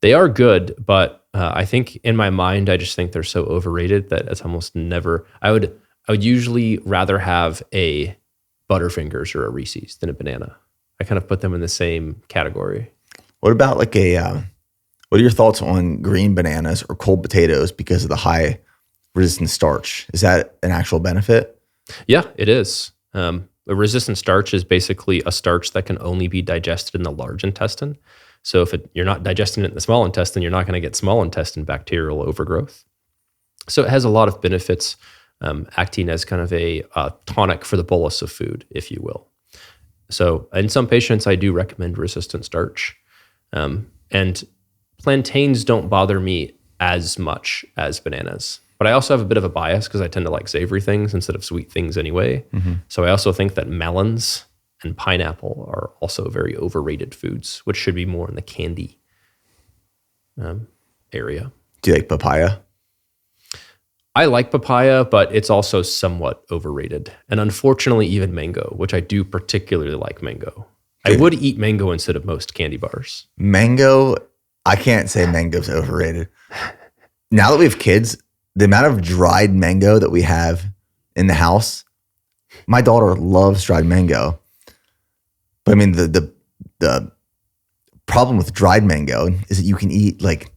They are good, but I think in my mind, I just think they're so overrated that it's almost never, I I would usually rather have a Butterfingers or a Reese's than a banana. I kind of put them in the same category. What about like what are your thoughts on green bananas or cold potatoes because of the high resistant starch? Is that an actual benefit? Yeah, it is. A resistant starch is basically a starch that can only be digested in the large intestine. So if you're not digesting it in the small intestine, you're not going to get small intestine bacterial overgrowth. So it has a lot of benefits, acting as kind of a tonic for the bolus of food, if you will. So in some patients, I do recommend resistant starch. And plantains don't bother me as much as bananas. But I also have a bit of a bias because I tend to like savory things instead of sweet things anyway. Mm-hmm. So I also think that melons and pineapple are also very overrated foods, which should be more in the candy area. Do you like papaya? I like papaya, but it's also somewhat overrated. And unfortunately, even mango, which I do particularly like mango. I would eat mango instead of most candy bars. Mango, I can't say mango's overrated. Now that we have kids, the amount of dried mango that we have in the house, my daughter loves dried mango. But I mean, the problem with dried mango is that you can eat like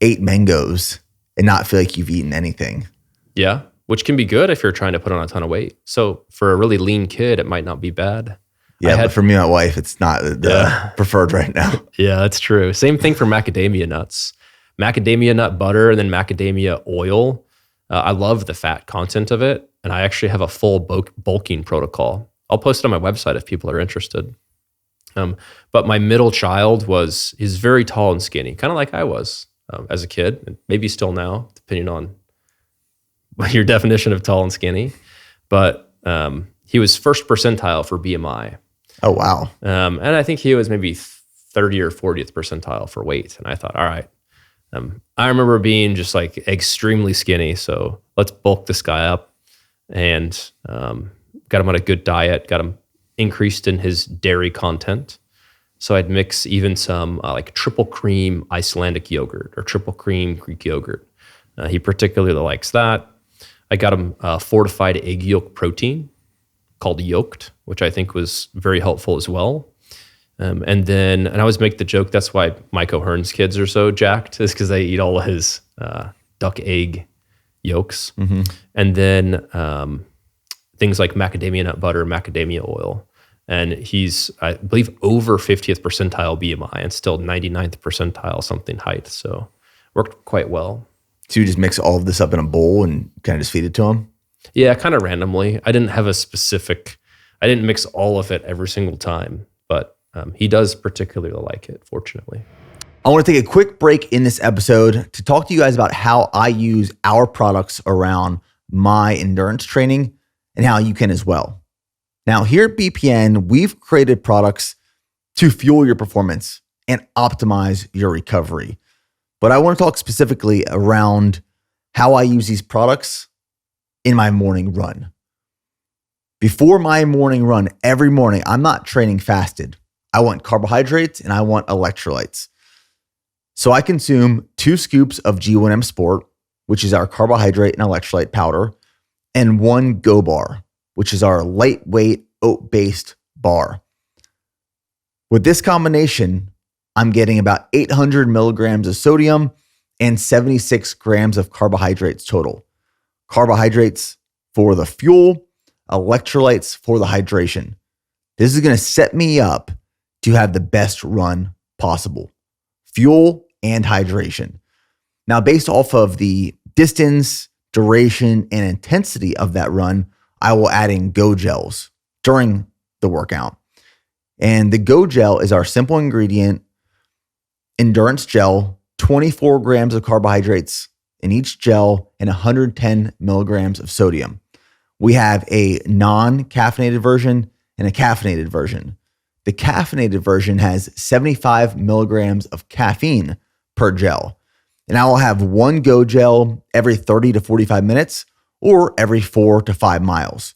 8 mangoes and not feel like you've eaten anything. Yeah, which can be good if you're trying to put on a ton of weight. So for a really lean kid, it might not be bad. Yeah, but for me and my wife, it's not the preferred right now. Yeah, that's true. Same thing for macadamia nuts. Macadamia nut butter and then macadamia oil. I love the fat content of it. And I actually have a full bulking protocol. I'll post it on my website if people are interested. But my middle child is very tall and skinny, kind of like I was as a kid, and maybe still now, depending on your definition of tall and skinny. But he was first percentile for BMI. Oh, wow. And I think he was maybe 30 or 40th percentile for weight. And I thought, all right, I remember being just like extremely skinny. So let's bulk this guy up, and got him on a good diet, got him increased in his dairy content. So I'd mix even some like triple cream Icelandic yogurt or triple cream Greek yogurt. He particularly likes that. I got him fortified egg yolk protein called Yoked, which I think was very helpful as well. And I always make the joke, that's why Mike O'Hearn's kids are so jacked, is because they eat all of his duck egg yolks. Mm-hmm. And then things like macadamia nut butter, macadamia oil. And he's, I believe, over 50th percentile BMI and still 99th percentile something height. So worked quite well. So you just mix all of this up in a bowl and kind of just feed it to him? Yeah, kind of randomly. I didn't mix all of it every single time, but he does particularly like it, fortunately. I want to take a quick break in this episode to talk to you guys about how I use our products around my endurance training and how you can as well. Now, here at BPN, we've created products to fuel your performance and optimize your recovery. But I want to talk specifically around how I use these products in my morning run. Before my morning run, every morning, I'm not training fasted. I want carbohydrates and I want electrolytes. So I consume 2 scoops of G1M Sport, which is our carbohydrate and electrolyte powder, and 1 Go Bar, which is our lightweight oat-based bar. With this combination, I'm getting about 800 milligrams of sodium and 76 grams of carbohydrates total. Carbohydrates for the fuel, electrolytes for the hydration. This is going to set me up to have the best run possible. Fuel and hydration. Now, based off of the distance, duration, and intensity of that run, I will add in Go Gels during the workout. And the Go Gel is our simple ingredient endurance gel, 24 grams of carbohydrates in each gel and 110 milligrams of sodium. We have a non-caffeinated version and a caffeinated version. The caffeinated version has 75 milligrams of caffeine per gel. And I will have 1 Go Gel every 30 to 45 minutes or every 4 to 5 miles.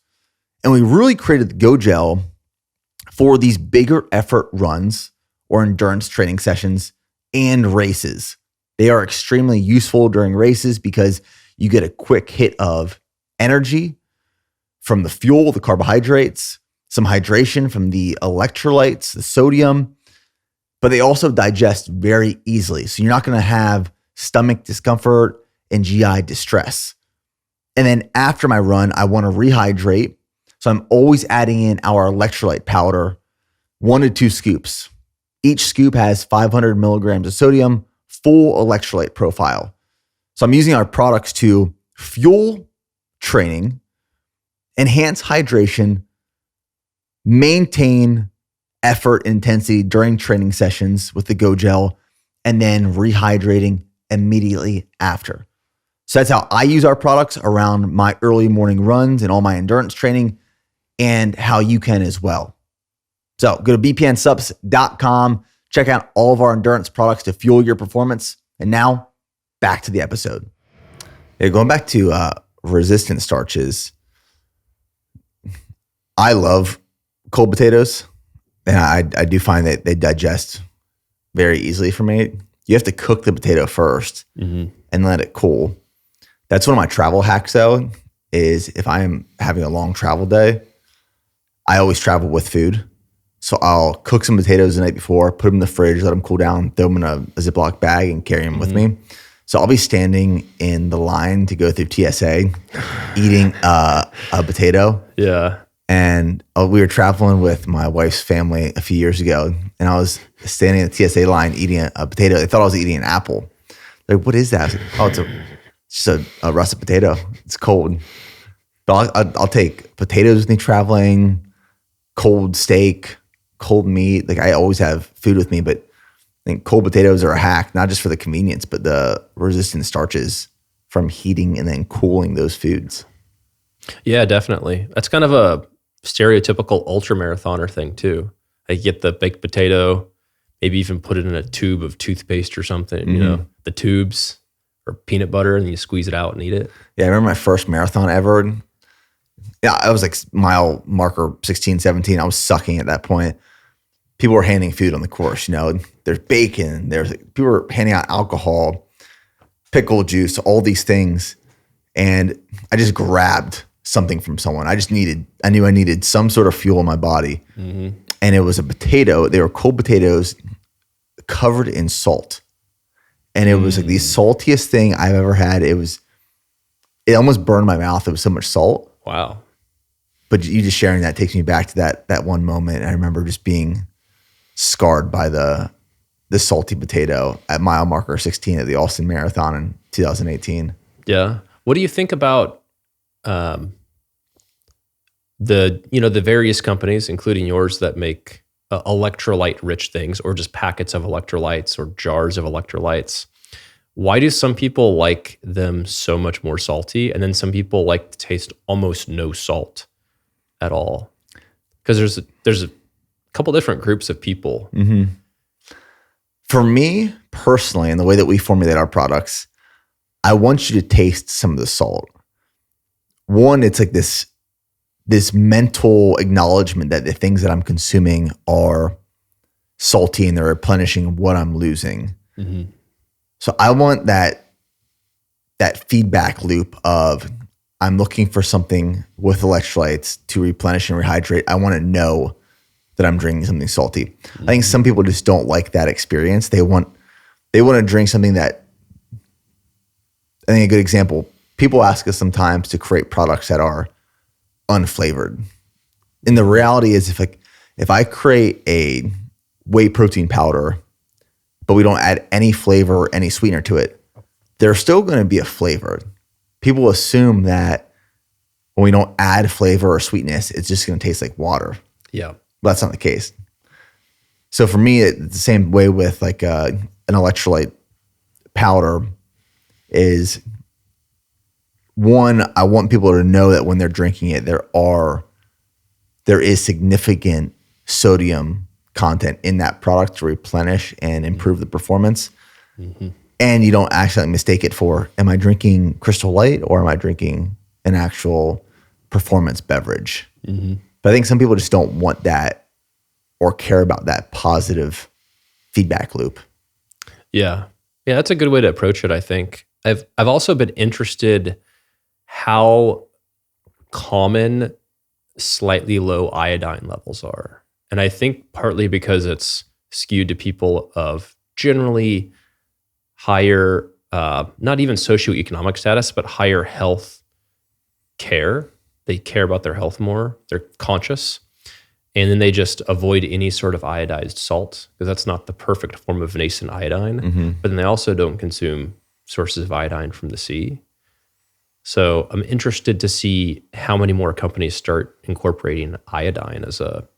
And we really created the Go Gel for these bigger effort runs or endurance training sessions and races. They are extremely useful during races because you get a quick hit of energy, from the fuel, the carbohydrates, some hydration from the electrolytes, the sodium, but they also digest very easily. So you're not going to have stomach discomfort and GI distress. And then after my run, I want to rehydrate. So I'm always adding in our electrolyte powder, 1 to 2 scoops. Each scoop has 500 milligrams of sodium, full electrolyte profile. So I'm using our products to fuel training, enhance hydration, maintain effort intensity during training sessions with the Go Gel, and then rehydrating immediately after. So that's how I use our products around my early morning runs and all my endurance training, and how you can as well. So go to bpnsubs.com, check out all of our endurance products to fuel your performance. And now back to the episode. Yeah, going back to resistant starches, I love cold potatoes, and I do find that they digest very easily for me. You have to cook the potato first and let it cool. That's one of my travel hacks though, is if I am having a long travel day, I always travel with food. So I'll cook some potatoes the night before, put them in the fridge, let them cool down, throw them in a Ziploc bag and carry them with me. So I'll be standing in the line to go through TSA, eating a potato. Yeah. And we were traveling with my wife's family a few years ago, and I was standing in the TSA line eating a potato. They thought I was eating an apple. They're like, what is that? I was like, oh, it's just a russet potato. It's cold. But I'll take potatoes with me traveling, cold steak, cold meat. Like I always have food with me, but I think cold potatoes are a hack, not just for the convenience, but the resistant starches from heating and then cooling those foods. Yeah, definitely. That's kind of a stereotypical ultramarathoner thing too. Like get the baked potato, maybe even put it in a tube of toothpaste or something, you know, the tubes or peanut butter, and then you squeeze it out and eat it. Yeah, I remember my first marathon ever. Yeah, I was like mile marker 16, 17. I was sucking at that point. People were handing food on the course, you know. There's bacon, people were handing out alcohol, pickle juice, all these things. And I just grabbed something from someone. I knew I needed some sort of fuel in my body. And it was a potato. They were cold potatoes covered in salt. And it was like the saltiest thing I've ever had. It almost burned my mouth. It was so much salt. Wow. But you just sharing that takes me back to that one moment. I remember just being scarred by the salty potato at mile marker 16 at the Austin Marathon in 2018. Yeah. What do you think about the various companies, including yours, that make electrolyte-rich things, or just packets of electrolytes or jars of electrolytes? Why do some people like them so much more salty, and then some people like to taste almost no salt at all? Because there's a couple different groups of people. For me personally, and the way that we formulate our products, I want you to taste some of the salt. One, it's like this mental acknowledgement that the things that I'm consuming are salty and they're replenishing what I'm losing. So I want that feedback loop of I'm looking for something with electrolytes to replenish and rehydrate. I want to know that I'm drinking something salty. I think some people just don't like that experience. They want to drink something that, I think a good example, people ask us sometimes to create products that are unflavored. And the reality is if I create a whey protein powder, but we don't add any flavor or any sweetener to it, there's still going to be a flavor. People assume that when we don't add flavor or sweetness, it's just going to taste like water. Yeah. But that's not the case. So for me, it's the same way with like an electrolyte powder is, one, I want people to know that when they're drinking it, there is significant sodium content in that product to replenish and improve the performance. And you don't actually mistake it for, am I drinking Crystal Light or am I drinking an actual performance beverage? But I think some people just don't want that or care about that positive feedback loop. Yeah. Yeah, that's a good way to approach it, I think. I've also been interested how common slightly low iodine levels are. And I think partly because it's skewed to people of generally higher, not even socioeconomic status, but higher health care. They care about their health more. They're conscious. And then they just avoid any sort of iodized salt because that's not the perfect form of nascent iodine. But then they also don't consume sources of iodine from the sea. So I'm interested to see how many more companies start incorporating iodine as a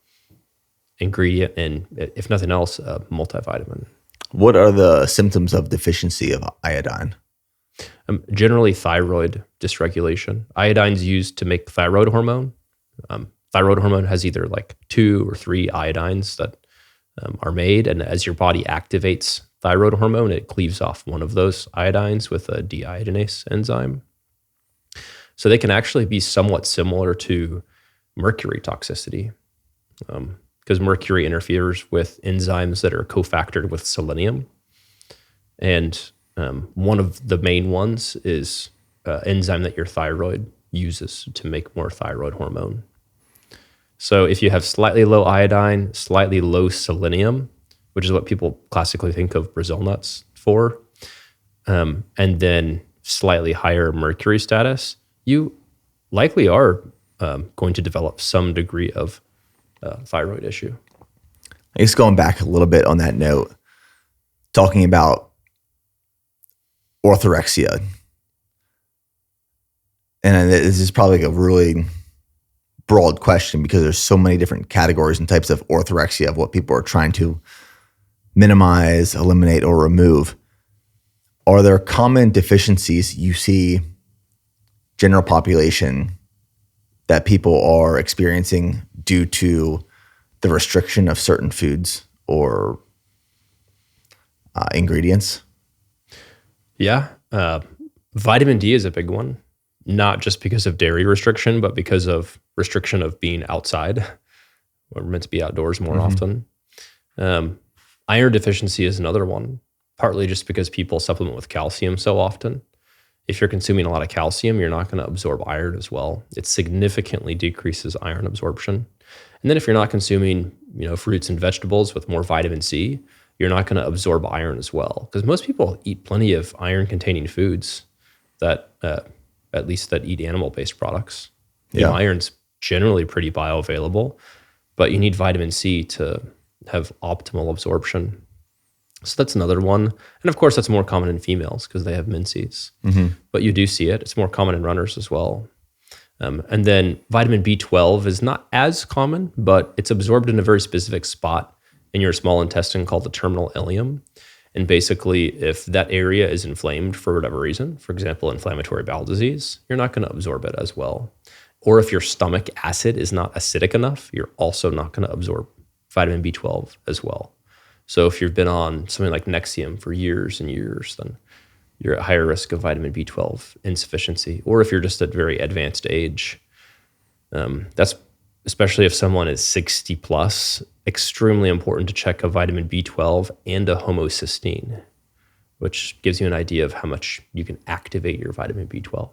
ingredient in, if nothing else, a multivitamin. What are the symptoms of deficiency of iodine? Generally, thyroid dysregulation. Iodine's used to make thyroid hormone. Thyroid hormone has either like 2 or 3 iodines that are made, and as your body activates thyroid hormone, it cleaves off one of those iodines with a deiodinase enzyme. So they can actually be somewhat similar to mercury toxicity because mercury interferes with enzymes that are cofactored with selenium. And one of the main ones is an enzyme that your thyroid uses to make more thyroid hormone. So if you have slightly low iodine, slightly low selenium, which is what people classically think of Brazil nuts for, and then slightly higher mercury status, you likely are going to develop some degree of thyroid issue. I guess going back a little bit on that note, talking about orthorexia, and this is probably a really broad question because there's so many different categories and types of orthorexia of what people are trying to minimize, eliminate, or remove. Are there common deficiencies you see general population that people are experiencing due to the restriction of certain foods or ingredients? Yeah. Vitamin D is a big one, not just because of dairy restriction, but because of restriction of being outside. We're meant to be outdoors more often. Iron deficiency is another one, partly just because people supplement with calcium so often. If you're consuming a lot of calcium, you're not going to absorb iron as well. It significantly decreases iron absorption. And then if you're not consuming, fruits and vegetables with more vitamin C, you're not going to absorb iron as well. Because most people eat plenty of iron-containing foods that, at least that eat animal-based products. Iron's generally pretty bioavailable, but you need vitamin C to have optimal absorption. So that's another one. And of course, that's more common in females because they have menses. But you do see it. It's more common in runners as well. And then vitamin B12 is not as common, but it's absorbed in a very specific spot in your small intestine called the terminal ileum. And basically, if that area is inflamed for whatever reason, for example, inflammatory bowel disease, you're not going to absorb it as well. Or if your stomach acid is not acidic enough, you're also not going to absorb vitamin B12 as well. So if you've been on something like Nexium for years and years, then you're at higher risk of vitamin B12 insufficiency. Or if you're just at very advanced age, that's especially if someone is 60 plus, extremely important to check a vitamin B12 and a homocysteine, which gives you an idea of how much you can activate your vitamin B12.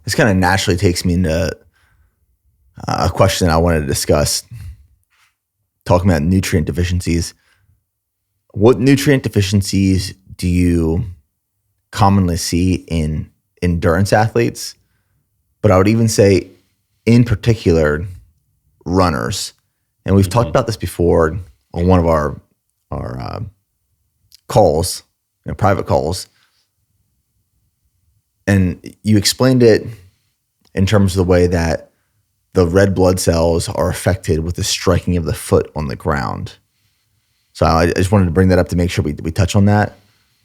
This kind of naturally takes me into a question I wanted to discuss, talking about nutrient deficiencies. What nutrient deficiencies do you commonly see in endurance athletes? But I would even say, in particular, runners. And we've talked about this before on one of our calls, private calls. And you explained it in terms of the way that the red blood cells are affected with the striking of the foot on the ground. So I just wanted to bring that up to make sure we touch on that.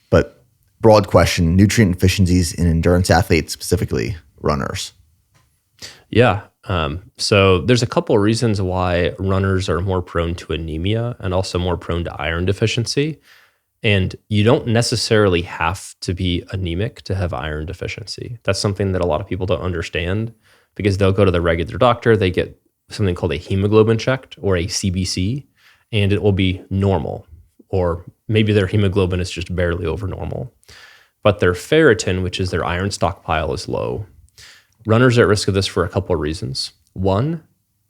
But broad question, nutrient deficiencies in endurance athletes, specifically runners. Yeah. So there's a couple of reasons why runners are more prone to anemia and also more prone to iron deficiency. And you don't necessarily have to be anemic to have iron deficiency. That's something that a lot of people don't understand because they'll go to the regular doctor, they get something called a hemoglobin checked or a CBC, and it will be normal, or maybe their hemoglobin is just barely over normal. But their ferritin, which is their iron stockpile, is low. runners are at risk of this for a couple of reasons. One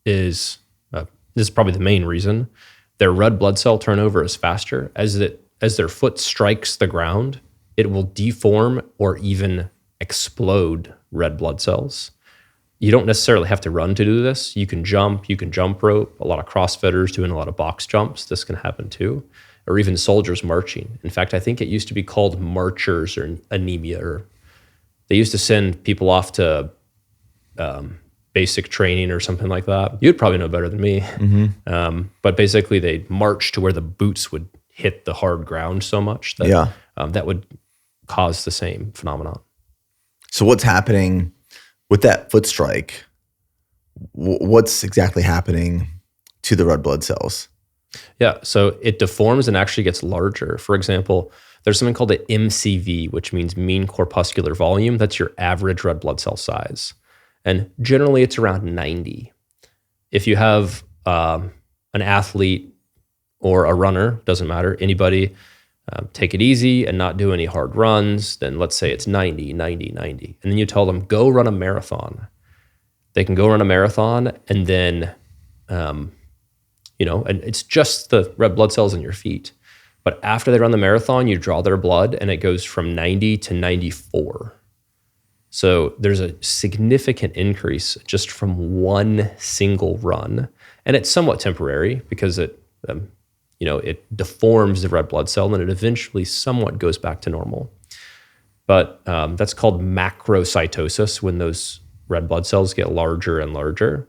is, this is probably the main reason, their red blood cell turnover is faster. As their foot strikes the ground, it will deform or even explode red blood cells. You don't necessarily have to run to do this. You can jump rope. A lot of CrossFitters doing a lot of box jumps, this can happen too. Or even soldiers marching. In fact, I think it used to be called marchers or anemia, or they used to send people off to basic training or something like that. You'd probably know better than me. But basically they'd march to where the boots would hit the hard ground so much that that would cause the same phenomenon. So what's happening with that foot strike? What's exactly happening to the red blood cells? Yeah, so it deforms and actually gets larger. For example, there's something called the MCV, which means mean corpuscular volume. That's your average red blood cell size. And generally it's around 90. If you have an athlete or a runner, doesn't matter, anybody, take it easy and not do any hard runs, then let's say it's 90. And then you tell them, go run a marathon. They can go run a marathon and then, and it's just the red blood cells in your feet. But after they run the marathon, you draw their blood and it goes from 90 to 94. So there's a significant increase just from one single run. And it's somewhat temporary because it deforms the red blood cell and it eventually somewhat goes back to normal. But that's called macrocytosis, when those red blood cells get larger and larger.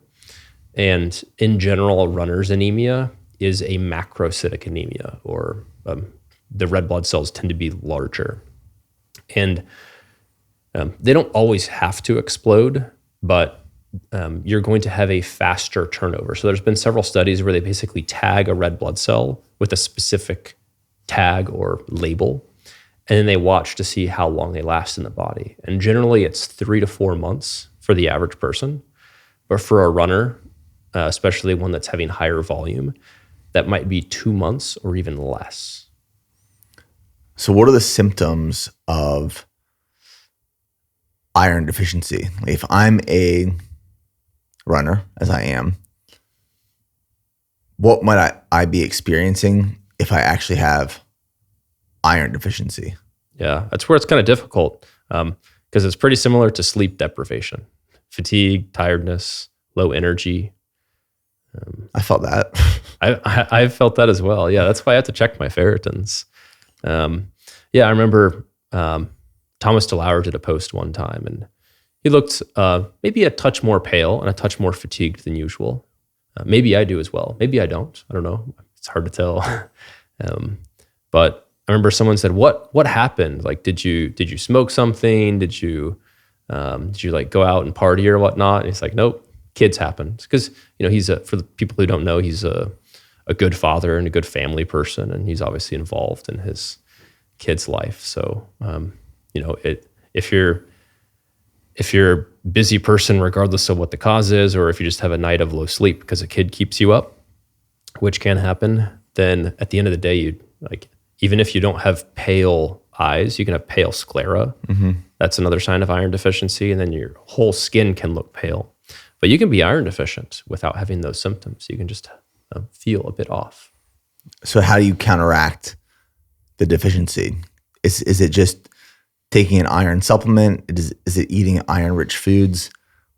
And in general, a runner's anemia is a macrocytic anemia, or the red blood cells tend to be larger. And they don't always have to explode, but you're going to have a faster turnover. So there's been several studies where they basically tag a red blood cell with a specific tag or label, and then they watch to see how long they last in the body. And generally it's 3 to 4 months for the average person. But for a runner, especially one that's having higher volume, that might be 2 months or even less. So what are the symptoms of iron deficiency? If I'm a runner, as I am, what might I be experiencing if I actually have iron deficiency? Yeah, that's where it's kind of difficult because it's pretty similar to sleep deprivation, fatigue, tiredness, low energy. I felt that. I've felt that as well. Yeah, that's why I have to check my ferritins. I remember Thomas DeLauer did a post one time, and he looked maybe a touch more pale and a touch more fatigued than usual. Maybe I do as well. Maybe I don't. I don't know. It's hard to tell. But I remember someone said, "What happened? Like, did you smoke something? Did you like go out and party or whatnot?" And he's like, "Nope. Kids happened." Because he's for the people who don't know, he's a good father and a good family person, and he's obviously involved in his kid's life. So if you're a busy person, regardless of what the cause is, or if you just have a night of low sleep because a kid keeps you up, which can happen, then at the end of the day, even if you don't have pale eyes, you can have pale sclera. Mm-hmm. That's another sign of iron deficiency, and then your whole skin can look pale. But you can be iron deficient without having those symptoms. You can just feel a bit off. So how do you counteract the deficiency? Is it just taking an iron supplement? Is it eating iron-rich foods?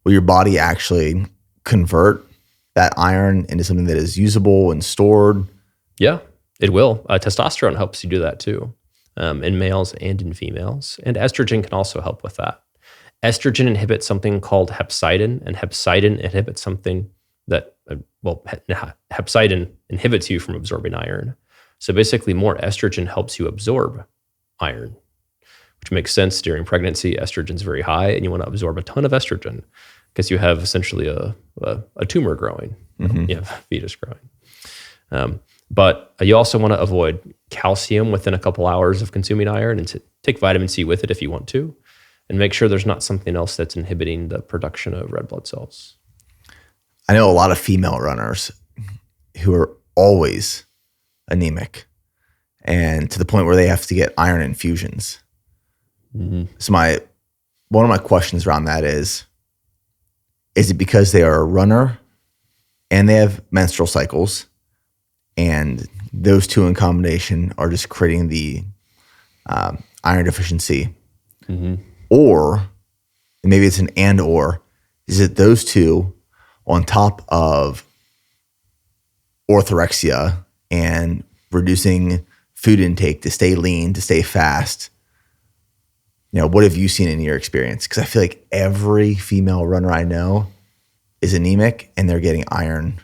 Will your body actually convert that iron into something that is usable and stored? Yeah, it will. Testosterone helps you do that too, in males and in females. And estrogen can also help with that. Estrogen inhibits something called hepcidin, and hepcidin inhibits something that, hepcidin inhibits you from absorbing iron. So basically more estrogen helps you absorb iron, which makes sense. During pregnancy, estrogen is very high, and you want to absorb a ton of estrogen because you have essentially a tumor growing, you have a fetus growing. But you also want to avoid calcium within a couple hours of consuming iron, and to take vitamin C with it if you want to, and make sure there's not something else that's inhibiting the production of red blood cells. I know a lot of female runners who are always anemic, and to the point where they have to get iron infusions. Mm-hmm. So one of my questions around that is, Is it because they are a runner and they have menstrual cycles, and those two in combination are just creating the iron deficiency? Or, and maybe it's an and or, is it those two on top of orthorexia and reducing food intake to stay lean, to stay fast? What have you seen in your experience? Because I feel like every female runner I know is anemic and they're getting iron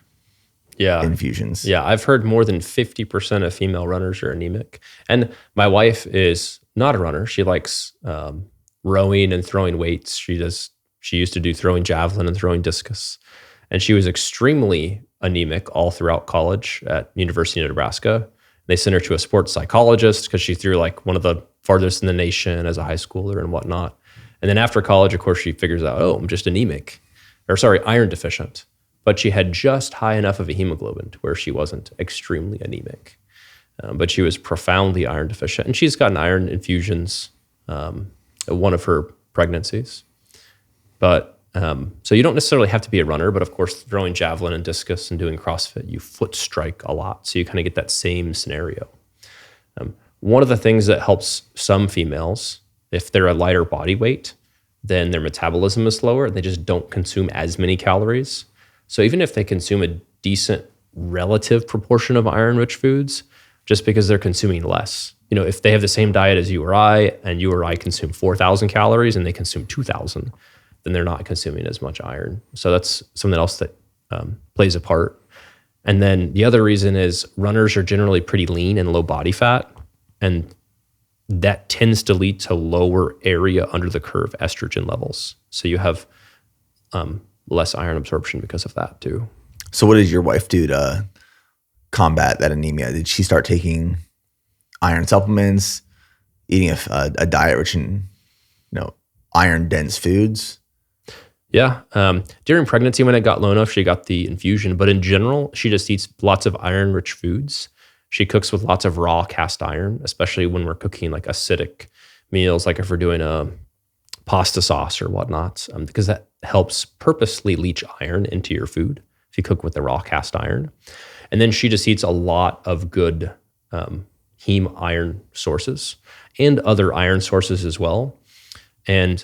infusions. Yeah, I've heard more than 50% of female runners are anemic. And my wife is not a runner. She likes rowing and throwing weights. She used to do throwing javelin and throwing discus. And she was extremely anemic all throughout college at University of Nebraska. They sent her to a sports psychologist because she threw like one of the farthest in the nation as a high schooler and whatnot. And then after college, of course, she figures out, I'm just iron deficient. But she had just high enough of a hemoglobin to where she wasn't extremely anemic. But she was profoundly iron deficient. And she's gotten iron infusions at one of her pregnancies. But so you don't necessarily have to be a runner, but of course, throwing javelin and discus and doing CrossFit, you foot strike a lot. So you kind of get that same scenario. One of the things that helps some females, if they're a lighter body weight, then their metabolism is slower. They just don't consume as many calories. So even if they consume a decent relative proportion of iron-rich foods, just because they're consuming less. If they have the same diet as you or I, and you or I consume 4,000 calories and they consume 2,000, then they're not consuming as much iron. So that's something else that plays a part. And then the other reason is runners are generally pretty lean and low body fat, and that tends to lead to lower area under the curve estrogen levels. So you have less iron absorption because of that too. So what did your wife do to combat that anemia? Did she start taking iron supplements, eating a diet rich in iron dense foods? Yeah. During pregnancy, when it got low enough, she got the infusion. But in general, she just eats lots of iron-rich foods. She cooks with lots of raw cast iron, especially when we're cooking like acidic meals, like if we're doing a pasta sauce or whatnot, because that helps purposely leach iron into your food if you cook with the raw cast iron. And then she just eats a lot of good heme iron sources and other iron sources as well. And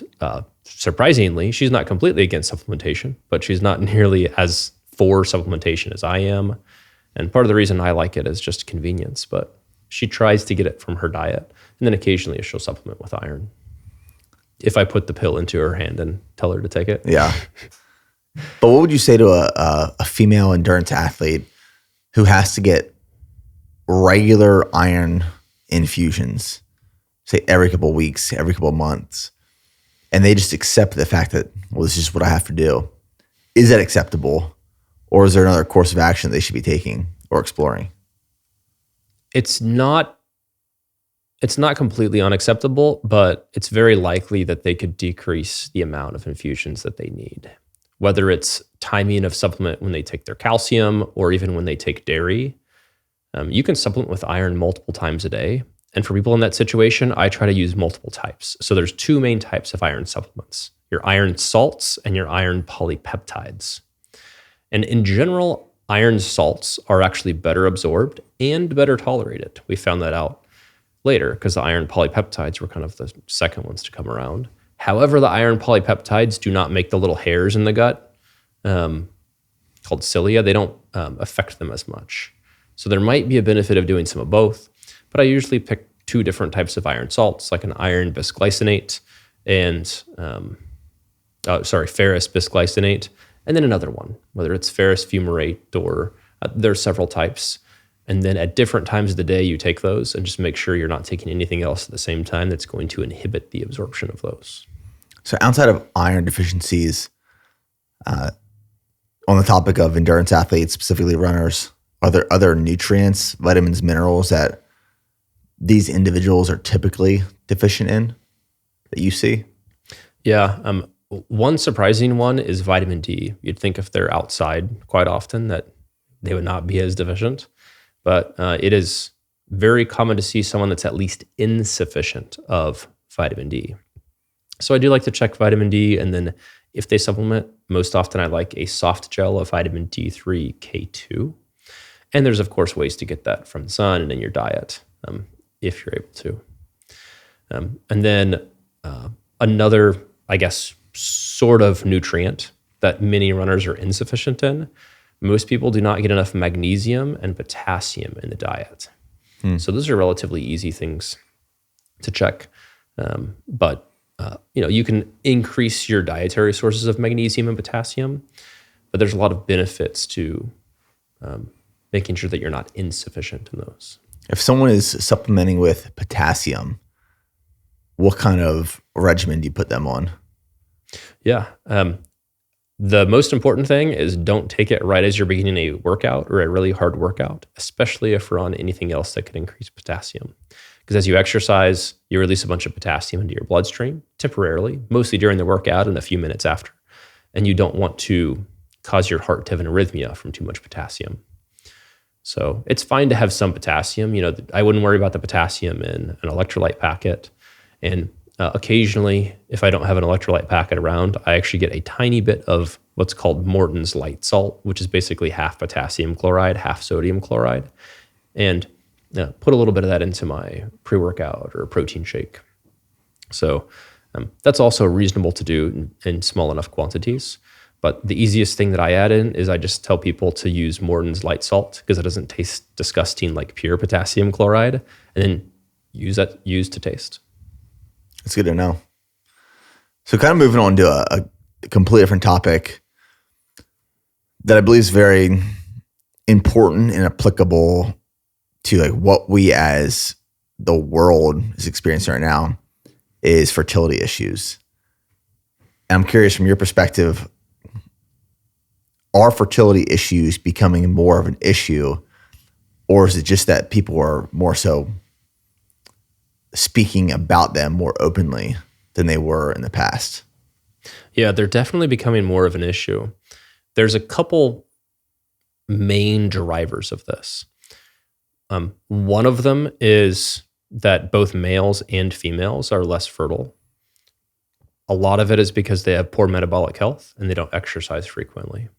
surprisingly, she's not completely against supplementation, but she's not nearly as for supplementation as I am. And part of the reason I like it is just convenience, but she tries to get it from her diet. And then occasionally she'll supplement with iron if I put the pill into her hand and tell her to take it. Yeah. But what would you say to a female endurance athlete who has to get regular iron infusions, say every couple of weeks, every couple of months, and they just accept the fact that, well, this is what I have to do? Is that acceptable? Or is there another course of action they should be taking or exploring? It's not completely unacceptable, but it's very likely that they could decrease the amount of infusions that they need. Whether it's timing of supplement when they take their calcium or even when they take dairy, you can supplement with iron multiple times a day. And for people in that situation, I try to use multiple types. So there's two main types of iron supplements: your iron salts and your iron polypeptides. And in general, iron salts are actually better absorbed and better tolerated. We found that out later because the iron polypeptides were kind of the second ones to come around. However, the iron polypeptides do not make the little hairs in the gut called cilia. They don't affect them as much. So there might be a benefit of doing some of both, but I usually pick two different types of iron salts, like an iron bisglycinate and, ferrous bisglycinate, and then another one, whether it's ferrous fumarate or there's several types. And then at different times of the day, you take those and just make sure you're not taking anything else at the same time that's going to inhibit the absorption of those. So outside of iron deficiencies, on the topic of endurance athletes, specifically runners, are there other nutrients, vitamins, minerals that these individuals are typically deficient in that you see? Yeah. One surprising one is vitamin D. You'd think if they're outside quite often that they would not be as deficient, but it is very common to see someone that's at least insufficient of vitamin D. So I do like to check vitamin D. And then if they supplement, most often I like a soft gel of vitamin D3, K2. And there's, of course, ways to get that from the sun and in your diet, if you're able to. And then another, I guess, sort of nutrient that many runners are insufficient in. Most people do not get enough magnesium and potassium in the diet. So those are relatively easy things to check. But you can increase your dietary sources of magnesium and potassium, but there's a lot of benefits to making sure that you're not insufficient in those. If someone is supplementing with potassium, what kind of regimen do you put them on? Yeah. The most important thing is don't take it right as you're beginning a workout or a really hard workout, especially if you're on anything else that could increase potassium. Because as you exercise, you release a bunch of potassium into your bloodstream temporarily, mostly during the workout and a few minutes after. And you don't want to cause your heart to have an arrhythmia from too much potassium. So it's fine to have some potassium. I wouldn't worry about the potassium in an electrolyte packet. And occasionally, if I don't have an electrolyte packet around, I actually get a tiny bit of what's called Morton's light salt, which is basically half potassium chloride, half sodium chloride. And put a little bit of that into my pre-workout or protein shake. So that's also reasonable to do in small enough quantities. But the easiest thing that I add in is I just tell people to use Morton's light salt because it doesn't taste disgusting like pure potassium chloride, and then use to taste. That's good to know. So kind of moving on to a completely different topic that I believe is very important and applicable to like what we as the world is experiencing right now is fertility issues. And I'm curious from your perspective, are fertility issues becoming more of an issue, or is it just that people are more so speaking about them more openly than they were in the past? Yeah, they're definitely becoming more of an issue. There's a couple main drivers of this. One of them is that both males and females are less fertile. A lot of it is because they have poor metabolic health and they don't exercise frequently.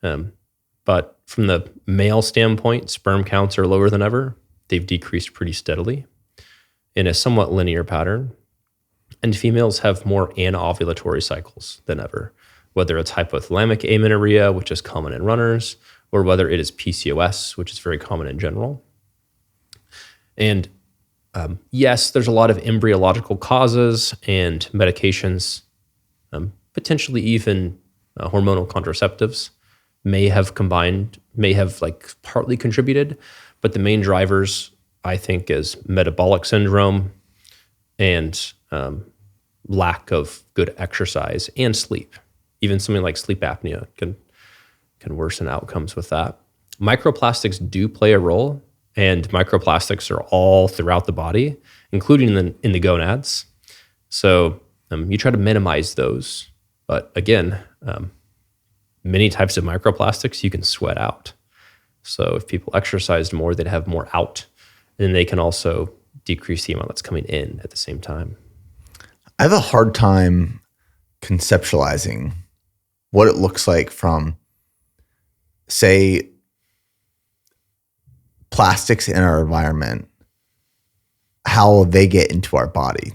But from the male standpoint, sperm counts are lower than ever. They've decreased pretty steadily in a somewhat linear pattern. And females have more anovulatory cycles than ever, whether it's hypothalamic amenorrhea, which is common in runners, or whether it is PCOS, which is very common in general. And yes, there's a lot of embryological causes and medications, potentially even hormonal contraceptives may have partly contributed, but the main drivers, I think, is metabolic syndrome and lack of good exercise and sleep. Even something like sleep apnea can worsen outcomes with that. Microplastics do play a role, and microplastics are all throughout the body, including in the gonads. So you try to minimize those. But again, many types of microplastics you can sweat out. So if people exercised more, they'd have more out, and they can also decrease the amount that's coming in at the same time. I have a hard time conceptualizing what it looks like from, say, plastics in our environment, how they get into our body.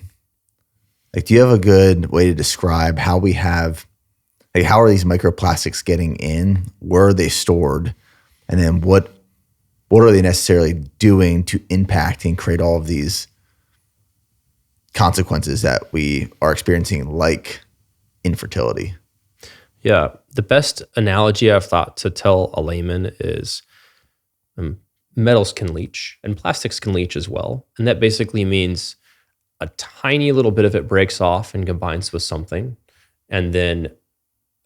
Like, do you have a good way to describe how we have, like, how are these microplastics getting in? Where are they stored? And then what are they necessarily doing to impact and create all of these consequences that we are experiencing, like infertility? Yeah, the best analogy I've thought to tell a layman is metals can leach and plastics can leach as well. And that basically means a tiny little bit of it breaks off and combines with something. And then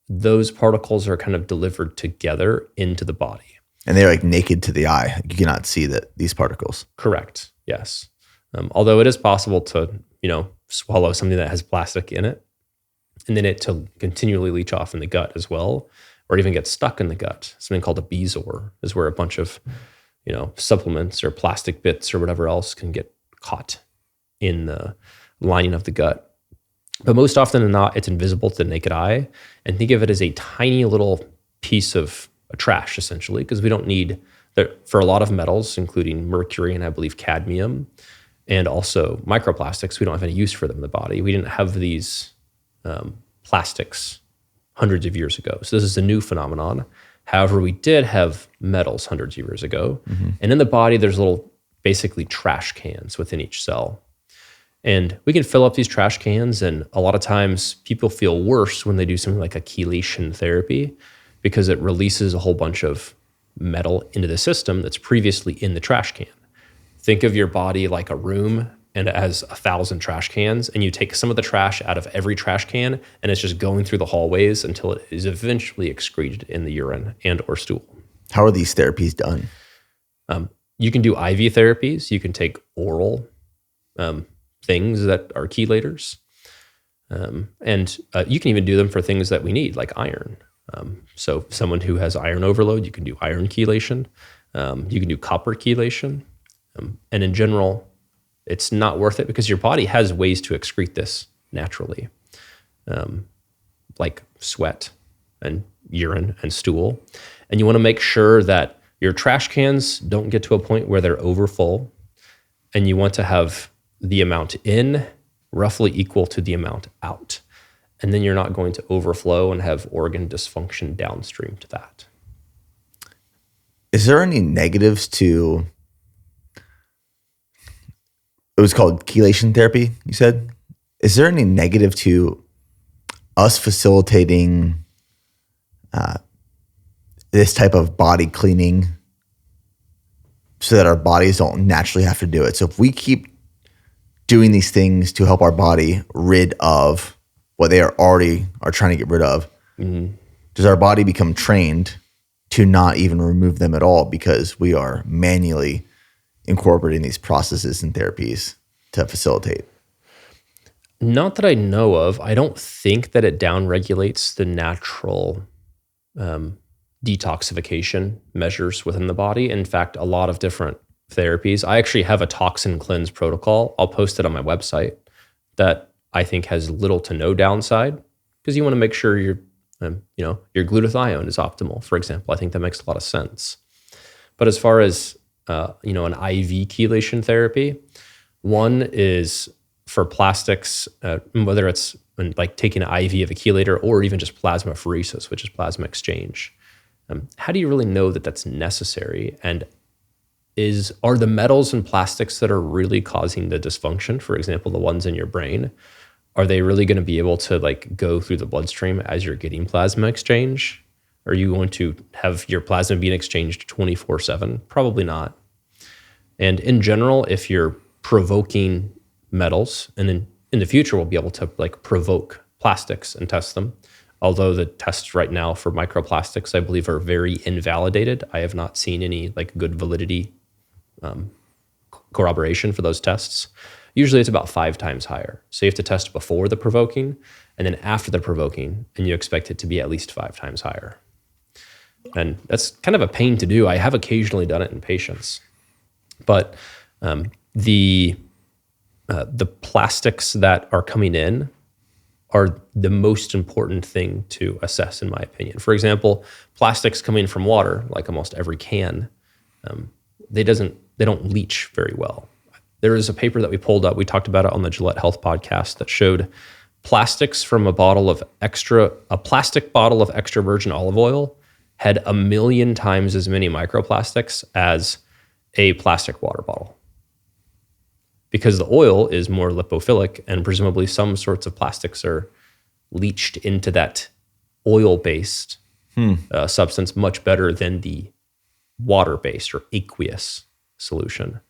those particles are kind of delivered together into the body. And they're like naked to the eye. You cannot see these particles. Correct. Yes. Although it is possible to, swallow something that has plastic in it and then it to continually leach off in the gut as well, or even get stuck in the gut. Something called a bezoar is where a bunch of, supplements or plastic bits or whatever else can get caught in the lining of the gut. But most often than not, it's invisible to the naked eye. And think of it as a tiny little piece of trash, essentially, because we don't need, for a lot of metals, including mercury and I believe cadmium, and also microplastics, we don't have any use for them in the body. We didn't have these plastics hundreds of years ago. So this is a new phenomenon. However, we did have metals hundreds of years ago. And in the body, there's little, basically trash cans within each cell. And we can fill up these trash cans, and a lot of times people feel worse when they do something like a chelation therapy because it releases a whole bunch of metal into the system that's previously in the trash can. Think of your body like a room, and it has 1,000 trash cans, and you take some of the trash out of every trash can, and it's just going through the hallways until it is eventually excreted in the urine and or stool. How are these therapies done? You can do IV therapies. You can take oral things that are chelators. And you can even do them for things that we need, like iron. So someone who has iron overload, you can do iron chelation. You can do copper chelation. And in general, it's not worth it because your body has ways to excrete this naturally, like sweat and urine and stool. And you want to make sure that your trash cans don't get to a point where they're overfull, and you want to have the amount in roughly equal to the amount out. And then you're not going to overflow and have organ dysfunction downstream to that. Is there any negatives to, it was called chelation therapy, you said? Is there any negative to us facilitating this type of body cleaning so that our bodies don't naturally have to do it? So if we keep doing these things to help our body rid of what they are trying to get rid of, does our body become trained to not even remove them at all because we are manually incorporating these processes and therapies to facilitate? Not that I know of. I don't think that it downregulates the natural detoxification measures within the body. In fact, a lot of different therapies. I actually have a toxin cleanse protocol. I'll post it on my website that I think has little to no downside because you want to make sure your glutathione is optimal, for example. I think that makes a lot of sense. But as far as an IV chelation therapy, one is for plastics, whether it's like taking an IV of a chelator or even just plasmapheresis, which is plasma exchange. How do you really know that that's necessary? And are the metals and plastics that are really causing the dysfunction, for example, the ones in your brain, are they really going to be able to like go through the bloodstream as you're getting plasma exchange? Are you going to have your plasma being exchanged 24/7? Probably not. And in general, if you're provoking metals, and in the future we'll be able to like provoke plastics and test them. Although the tests right now for microplastics, I believe, are very invalidated. I have not seen any like good validity corroboration for those tests. Usually it's about 5 times higher. So you have to test before the provoking and then after the provoking, and you expect it to be at least 5 times higher. And that's kind of a pain to do. I have occasionally done it in patients. But the plastics that are coming in are the most important thing to assess, in my opinion. For example, plastics coming from water, like almost every can, they don't leach very well. There is a paper that we pulled up, we talked about it on the Gillette Health podcast, that showed plastics from a plastic bottle of extra virgin olive oil had 1 million times as many microplastics as a plastic water bottle. Because the oil is more lipophilic, and presumably some sorts of plastics are leached into that oil-based substance much better than the water-based or aqueous solution.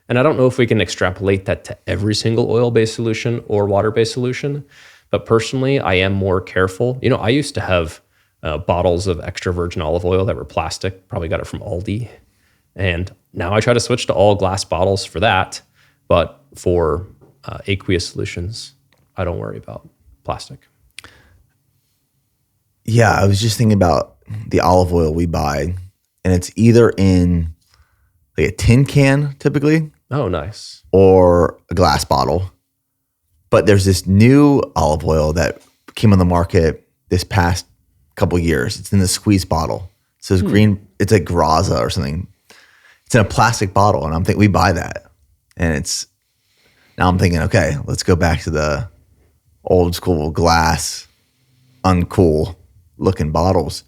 And I don't know if we can extrapolate that to every single oil-based solution or water-based solution, but personally, I am more careful. I used to have bottles of extra virgin olive oil that were plastic, probably got it from Aldi, and now I try to switch to all glass bottles for that. But for aqueous solutions, I don't worry about plastic. Yeah, I was just thinking about the olive oil we buy, and it's either in like a tin can typically. Oh, nice. Or a glass bottle. But there's this new olive oil that came on the market this past couple years. It's in the squeeze bottle. It says green. It's like Graza or something. It's in a plastic bottle, and I'm thinking we buy that, and now I'm thinking, okay, let's go back to the old school glass, uncool looking bottles.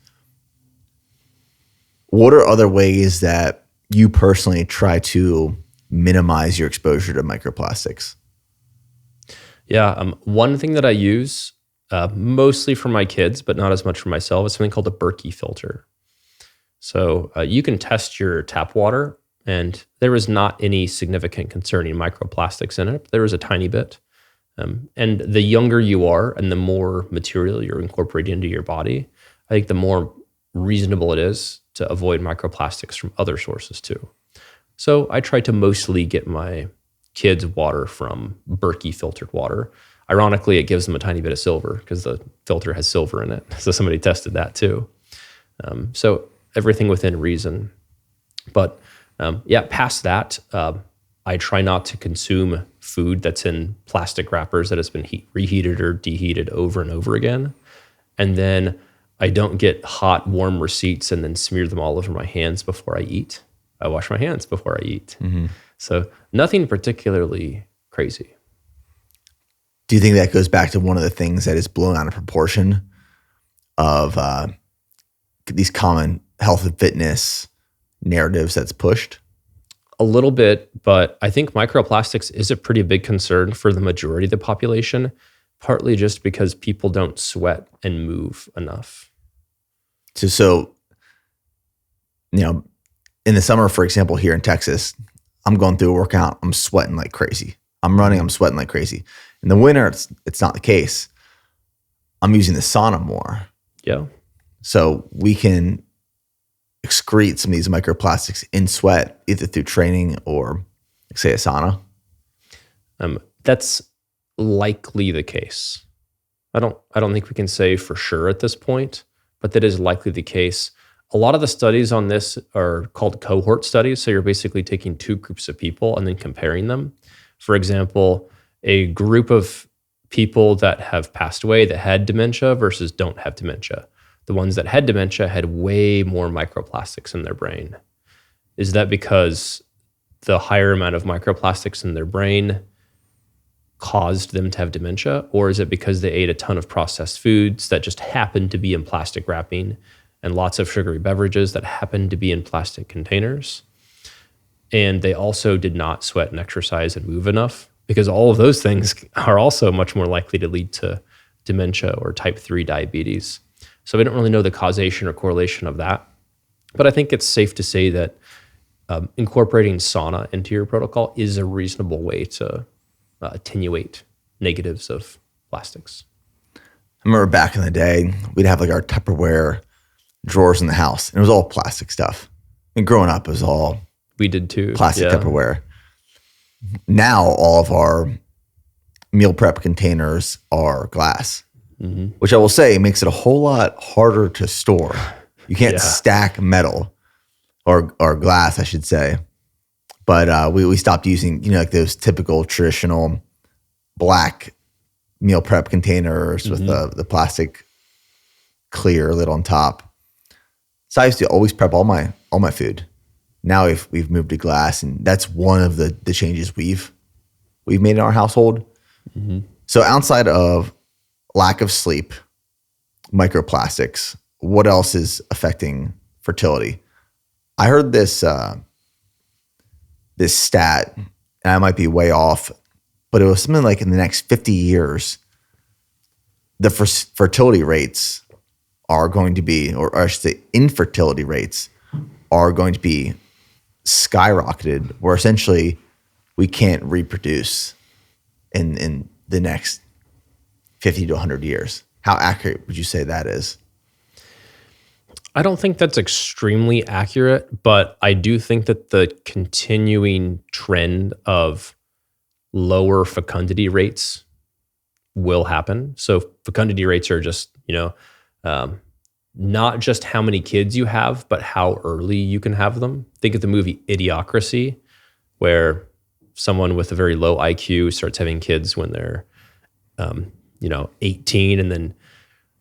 What are other ways that you personally try to minimize your exposure to microplastics? Yeah, one thing that I use mostly for my kids, but not as much for myself, is something called a Berkey filter. So you can test your tap water, and there is not any significant concerning microplastics in it. There is a tiny bit. And the younger you are and the more material you're incorporating into your body, I think the more reasonable it is to avoid microplastics from other sources too. So I try to mostly get my kids' water from Berkey filtered water. Ironically, it gives them a tiny bit of silver because the filter has silver in it. So somebody tested that too. So everything within reason. But past that, I try not to consume food that's in plastic wrappers that has been reheated or deheated over and over again. And then I don't get hot, warm receipts and then smear them all over my hands before I eat. I wash my hands before I eat. Mm-hmm. So nothing particularly crazy. Do you think that goes back to one of the things that is blown out of proportion of these common health and fitness narratives that's pushed? A little bit, but I think microplastics is a pretty big concern for the majority of the population, partly just because people don't sweat and move enough. So, in the summer, for example, here in Texas, I'm going through a workout, I'm sweating like crazy. I'm running, I'm sweating like crazy. In the winter, it's not the case. I'm using the sauna more. Yeah. So we can excrete some of these microplastics in sweat, either through training or, say, a sauna. That's likely the case. I don't think we can say for sure at this point, but that is likely the case. A lot of the studies on this are called cohort studies. So you're basically taking two groups of people and then comparing them. For example, a group of people that have passed away that had dementia versus don't have dementia. The ones that had dementia had way more microplastics in their brain. Is that because the higher amount of microplastics in their brain caused them to have dementia? Or is it because they ate a ton of processed foods that just happened to be in plastic wrapping and lots of sugary beverages that happened to be in plastic containers? And they also did not sweat and exercise and move enough, because all of those things are also much more likely to lead to dementia or type 3 diabetes. So we don't really know the causation or correlation of that. But I think it's safe to say that incorporating sauna into your protocol is a reasonable way to attenuate negatives of plastics. I remember back in the day, we'd have like our Tupperware drawers in the house, and it was all plastic stuff. And growing up, it was all we did too. Plastic Tupperware. Now all of our meal prep containers are glass, which I will say makes it a whole lot harder to store. You can't stack metal or glass, I should say. But we stopped using, like those typical traditional black meal prep containers with the plastic clear lid on top. So I used to always prep all my food. Now we've moved to glass, and that's one of the changes we've made in our household. Mm-hmm. So outside of lack of sleep, microplastics, what else is affecting fertility? I heard this stat, and I might be way off, but it was something like in the next 50 years, the fertility rates are going to be, or I should say infertility rates are going to be skyrocketed, where essentially we can't reproduce in the next 50 to 100 years. How accurate would you say that is? I don't think that's extremely accurate, but I do think that the continuing trend of lower fecundity rates will happen. So fecundity rates are just, not just how many kids you have, but how early you can have them. Think of the movie Idiocracy, where someone with a very low IQ starts having kids when they're 18, and then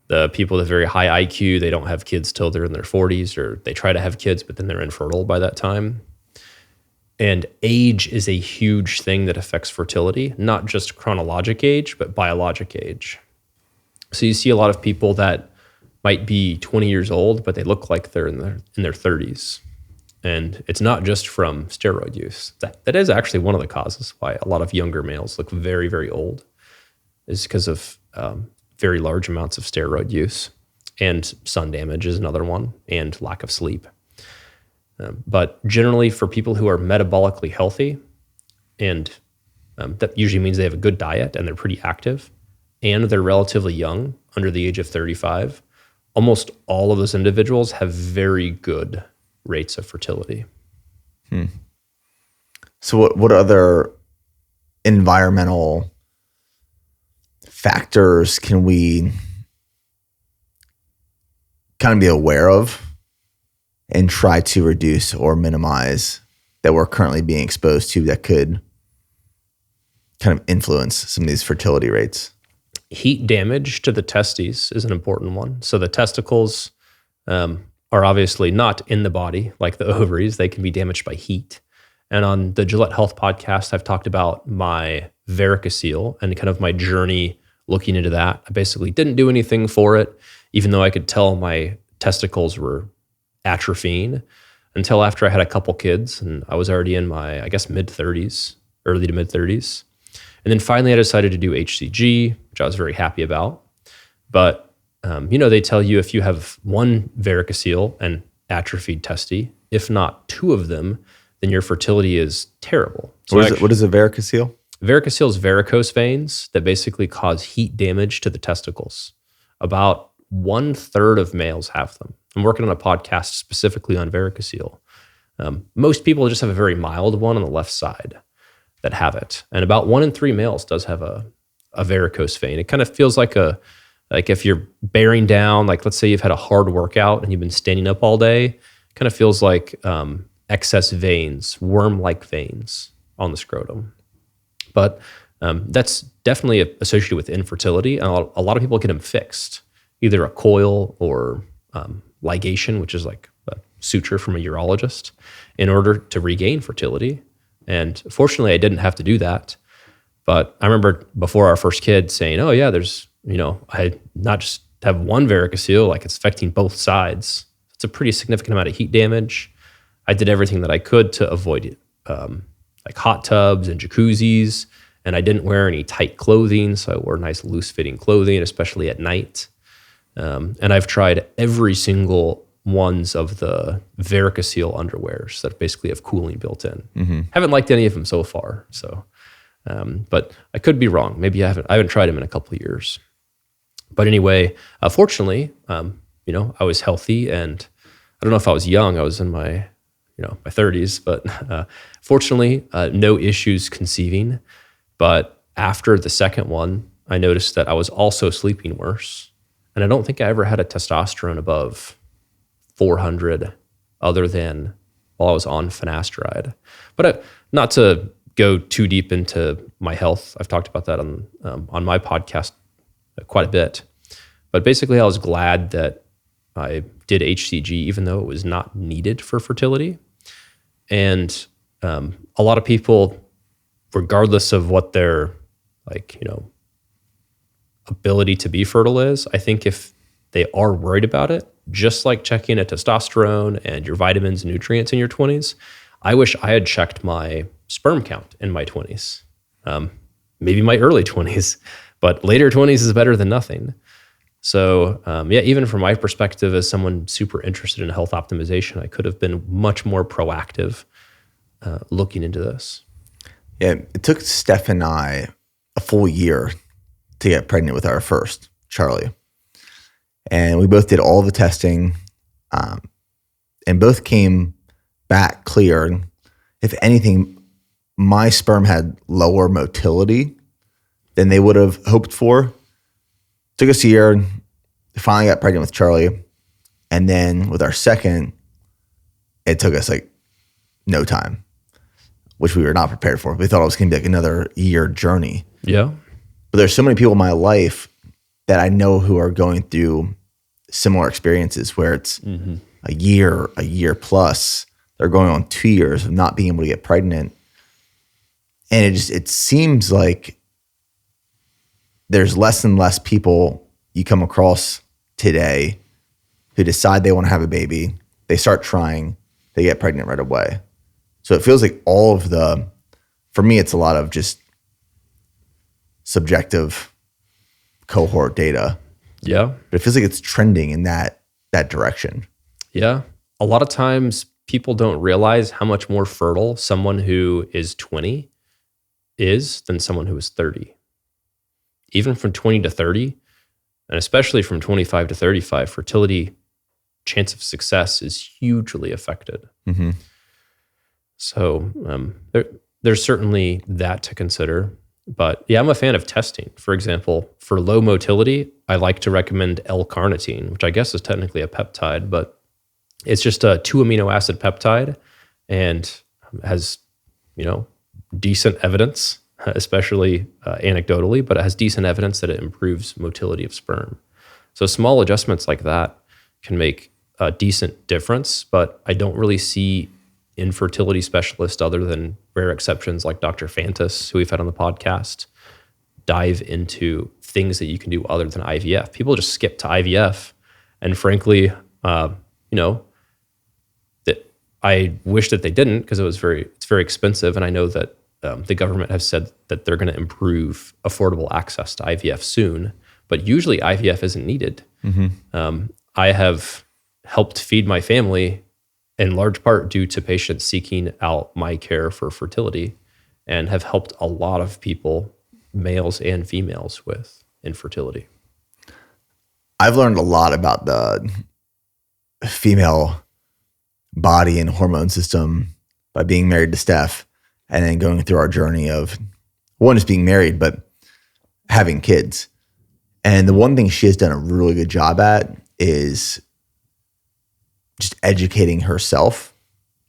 the people with very high IQ, they don't have kids till they're in their 40s, or they try to have kids, but then they're infertile by that time. And age is a huge thing that affects fertility, not just chronologic age, but biologic age. So you see a lot of people that might be 20 years old, but they look like they're in their 30s. And it's not just from steroid use. That is actually one of the causes why a lot of younger males look very, very old, is because of very large amounts of steroid use. And sun damage is another one, and lack of sleep. But generally, for people who are metabolically healthy, and that usually means they have a good diet and they're pretty active, and they're relatively young, under the age of 35, almost all of those individuals have very good rates of fertility. So what other environmental factors can we kind of be aware of and try to reduce or minimize that we're currently being exposed to that could kind of influence some of these fertility rates? Heat damage to the testes is an important one. So the testicles are obviously not in the body like the ovaries. They can be damaged by heat. And on the Gillette Health podcast, I've talked about my varicocele and kind of my journey looking into that. I basically didn't do anything for it, even though I could tell my testicles were atrophying, until after I had a couple kids and I was already in my, I guess, mid-30s, early to mid-30s. And then finally I decided to do HCG, which I was very happy about. But, they tell you if you have one varicocele and atrophied testes, if not two of them, then your fertility is terrible. So what is a varicocele? Varicocele is varicose veins that basically cause heat damage to the testicles. About 1/3 of males have them. I'm working on a podcast specifically on varicocele. Most people just have a very mild one on the left side that have it. And about 1 in 3 males does have a varicose vein. It kind of feels like if you're bearing down, like let's say you've had a hard workout and you've been standing up all day, it kind of feels like excess veins, worm-like veins on the scrotum. But that's definitely associated with infertility. And a lot of people get them fixed, either a coil or ligation, which is like a suture from a urologist, in order to regain fertility. And fortunately, I didn't have to do that. But I remember before our first kid saying, oh yeah, there's, I not just have one varicocele, like it's affecting both sides. It's a pretty significant amount of heat damage. I did everything that I could to avoid it, like hot tubs and jacuzzis, and I didn't wear any tight clothing, so I wore nice loose-fitting clothing, especially at night. And I've tried every single ones of the varicocele underwears that basically have cooling built in. Mm-hmm. Haven't liked any of them so far. So, but I could be wrong. Maybe I haven't tried them in a couple of years. But anyway, fortunately, I was healthy, and I don't know if I was young. I was in my, my 30s, but fortunately, no issues conceiving. But after the second one, I noticed that I was also sleeping worse. And I don't think I ever had a testosterone above 400 other than while I was on finasteride. But not to go too deep into my health, I've talked about that on my podcast quite a bit. But basically, I was glad that I did HCG, even though it was not needed for fertility. And a lot of people, regardless of what their ability to be fertile is, I think if they are worried about it, just like checking a testosterone and your vitamins and nutrients in your 20s, I wish I had checked my sperm count in my 20s, maybe my early 20s, but later 20s is better than nothing. So even from my perspective as someone super interested in health optimization, I could have been much more proactive looking into this. Yeah, it took Steph and I a full year to get pregnant with our first, Charlie. And we both did all the testing, and both came back clear. If anything, my sperm had lower motility than they would have hoped for. Took us a year, finally got pregnant with Charlie. And then with our second, it took us no time, which we were not prepared for. We thought it was going to be another year journey. Yeah. But there's so many people in my life that I know who are going through similar experiences where it's a year plus. They're going on 2 years of not being able to get pregnant. And it seems like there's less and less people you come across today who decide they want to have a baby. They start trying, they get pregnant right away. So it feels like for me, it's a lot of just subjective cohort data. Yeah. But it feels like it's trending in that direction. Yeah. A lot of times people don't realize how much more fertile someone who is 20 is than someone who is 30. Even from 20 to 30, and especially from 25 to 35, fertility chance of success is hugely affected. Mm-hmm. So there's certainly that to consider. But yeah, I'm a fan of testing. For example, for low motility, I like to recommend L-carnitine, which I guess is technically a peptide, but it's just a 2 amino acid peptide and has, decent evidence, especially anecdotally, but it has decent evidence that it improves motility of sperm. So small adjustments like that can make a decent difference, but I don't really see infertility specialists other than rare exceptions like Dr. Fantas, who we've had on the podcast, dive into things that you can do other than IVF. People just skip to IVF. And frankly, that I wish that they didn't, because it's very expensive. And I know that the government has said that they're going to improve affordable access to IVF soon, but usually IVF isn't needed. Mm-hmm. I have helped feed my family in large part due to patients seeking out my care for fertility, and have helped a lot of people, males and females, with infertility. I've learned a lot about the female body and hormone system by being married to Steph, and then going through our journey of one is being married, but having kids. And the one thing she has done a really good job at is just educating herself,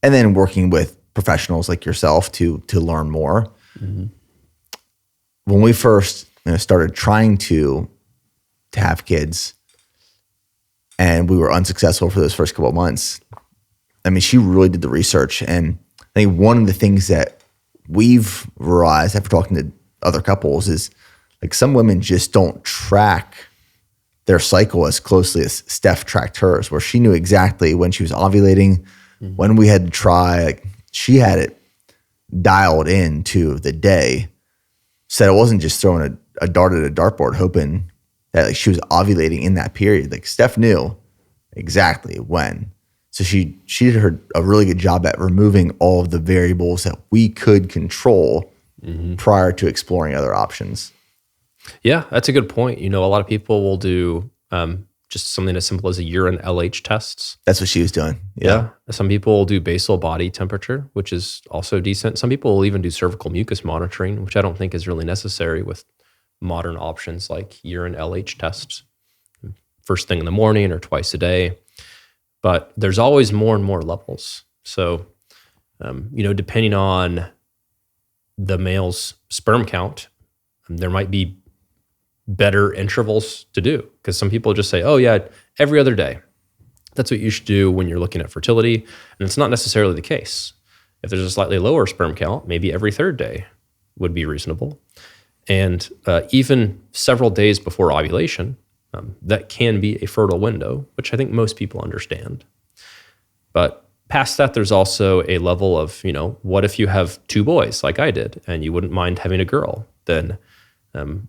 and then working with professionals like yourself to learn more. Mm-hmm. When we first started trying to have kids, and we were unsuccessful for those first couple of months, I mean, she really did the research. And I think one of the things that we've realized after talking to other couples is, like, some women just don't track their cycle as closely as Steph tracked hers, where she knew exactly when she was ovulating, when we had to try. Like, she had it dialed in to the day, so that it wasn't just throwing a dart at a dartboard hoping that she was ovulating in that period. Like, Steph knew exactly when. So she did a really good job at removing all of the variables that we could control prior to exploring other options. Yeah, that's a good point. A lot of people will do just something as simple as a urine LH tests. That's what she was doing. Yeah. Some people will do basal body temperature, which is also decent. Some people will even do cervical mucus monitoring, which I don't think is really necessary with modern options like urine LH tests, first thing in the morning or twice a day. But there's always more and more levels. So, depending on the male's sperm count, there might be better intervals to do, because some people just say, oh yeah, every other day. That's what you should do when you're looking at fertility. And it's not necessarily the case. If there's a slightly lower sperm count, maybe every third day would be reasonable. And even several days before ovulation, that can be a fertile window, which I think most people understand. But past that, there's also a level of, what if you have 2 boys like I did and you wouldn't mind having a girl? Then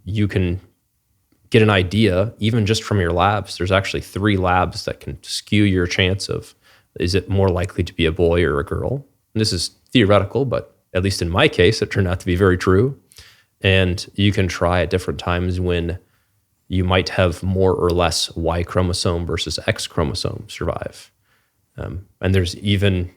you can get an idea, even just from your labs. There's actually 3 labs that can skew your chance of, is it more likely to be a boy or a girl? And this is theoretical, but at least in my case, it turned out to be very true. And you can try at different times when you might have more or less Y chromosome versus X chromosome survive. And there's even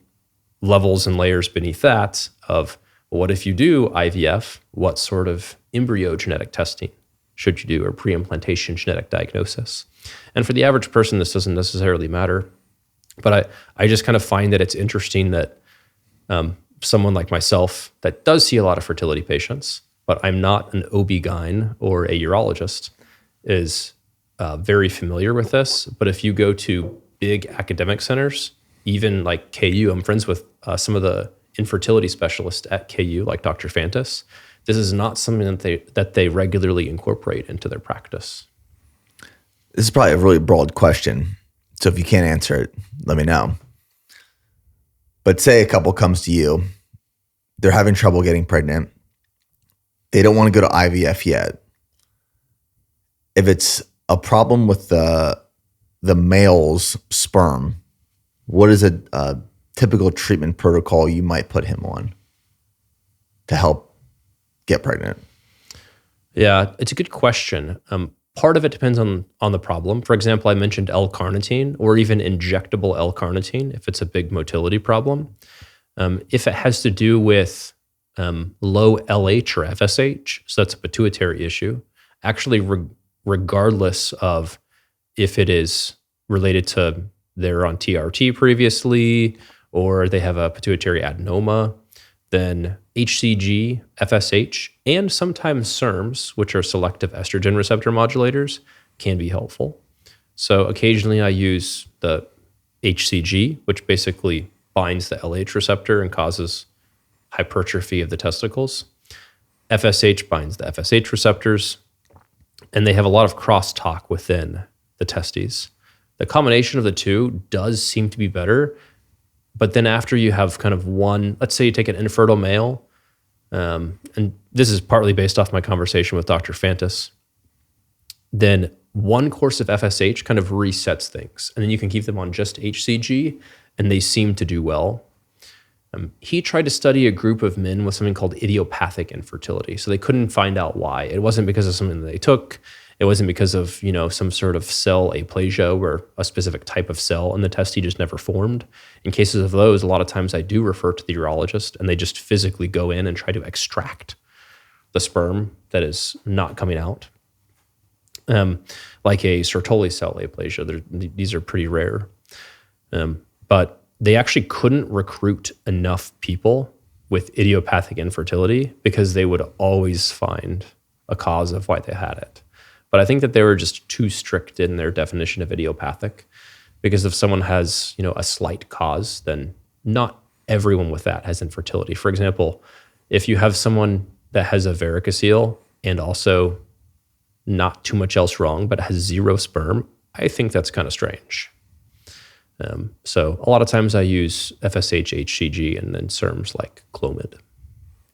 levels and layers beneath that of, what if you do IVF? What sort of embryo genetic testing should you do, or pre-implantation genetic diagnosis? And for the average person, this doesn't necessarily matter. But I just kind of find that it's interesting that someone like myself that does see a lot of fertility patients but I'm not an OB-GYN or a urologist, is very familiar with this. But if you go to big academic centers, even like KU, I'm friends with some of the infertility specialists at KU, like Dr. Fantas. This is not something that they regularly incorporate into their practice. This is probably a really broad question. So if you can't answer it, let me know. But say a couple comes to you, they're having trouble getting pregnant. They don't want to go to IVF yet. If it's a problem with the male's sperm, what is a typical treatment protocol you might put him on to help get pregnant? Yeah, it's a good question. Part of it depends on the problem. For example, I mentioned L-carnitine or even injectable L-carnitine if it's a big motility problem. If it has to do with low LH or FSH, so that's a pituitary issue, actually regardless of if it is related to they're on TRT previously or they have a pituitary adenoma, then HCG, FSH, and sometimes SERMs, which are selective estrogen receptor modulators, can be helpful. So occasionally I use the HCG, which basically binds the LH receptor and causes hypertrophy of the testicles. FSH binds the FSH receptors, and they have a lot of crosstalk within the testes. The combination of the two does seem to be better, but then after you have kind of one, let's say you take an infertile male, and this is partly based off my conversation with Dr. Fantas, then one course of FSH kind of resets things, and then you can keep them on just HCG, and they seem to do well. He tried to study a group of men with something called idiopathic infertility, so they couldn't find out why. It wasn't because of something that they took. It wasn't because of, some sort of cell aplasia where a specific type of cell in the testes just never formed. In cases of those, a lot of times I do refer to the urologist and they just physically go in and try to extract the sperm that is not coming out. Like a Sertoli cell aplasia, these are pretty rare. But they actually couldn't recruit enough people with idiopathic infertility because they would always find a cause of why they had it. But I think that they were just too strict in their definition of idiopathic, because if someone has, a slight cause, then not everyone with that has infertility. For example, if you have someone that has a varicocele and also not too much else wrong, but has zero sperm, I think that's kind of strange. So a lot of times I use FSH, HCG, and then SERMs like Clomid,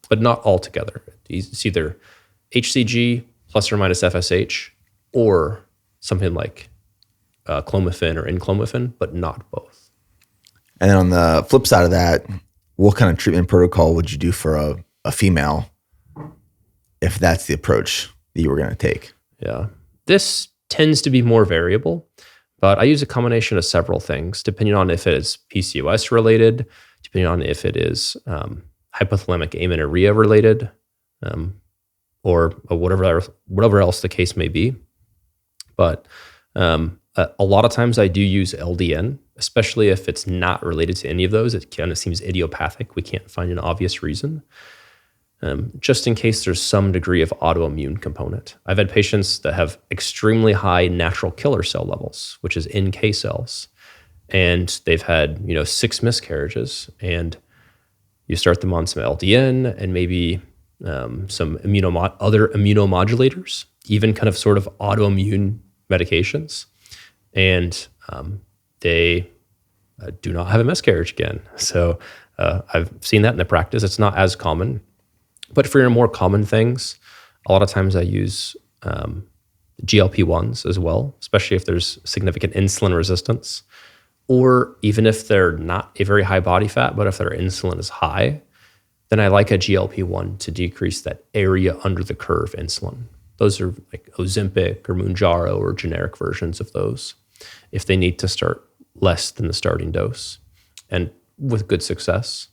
but not all together. It's either HCG plus or minus FSH, or something like clomiphene or enclomiphene, but not both. And then on the flip side of that, what kind of treatment protocol would you do for a female if that's the approach that you were going to take? Yeah, this tends to be more variable, but I use a combination of several things, depending on if it is PCOS related, depending on if it is hypothalamic amenorrhea related, or whatever else the case may be. But a lot of times I do use LDN, especially if it's not related to any of those. It kind of seems idiopathic. We can't find an obvious reason, just in case there's some degree of autoimmune component. I've had patients that have extremely high natural killer cell levels, which is NK cells, and they've had 6 miscarriages, and you start them on some LDN and maybe some other immunomodulators, even kind of sort of autoimmune medications, and they do not have a miscarriage again. So I've seen that in the practice. It's not as common, but for your more common things, a lot of times I use GLP-1s as well, especially if there's significant insulin resistance, or even if they're not a very high body fat, but if their insulin is high, then I like a GLP-1 to decrease that area under the curve insulin. Those are like Ozempic or Mounjaro or generic versions of those, if they need to start less than the starting dose, and with good success.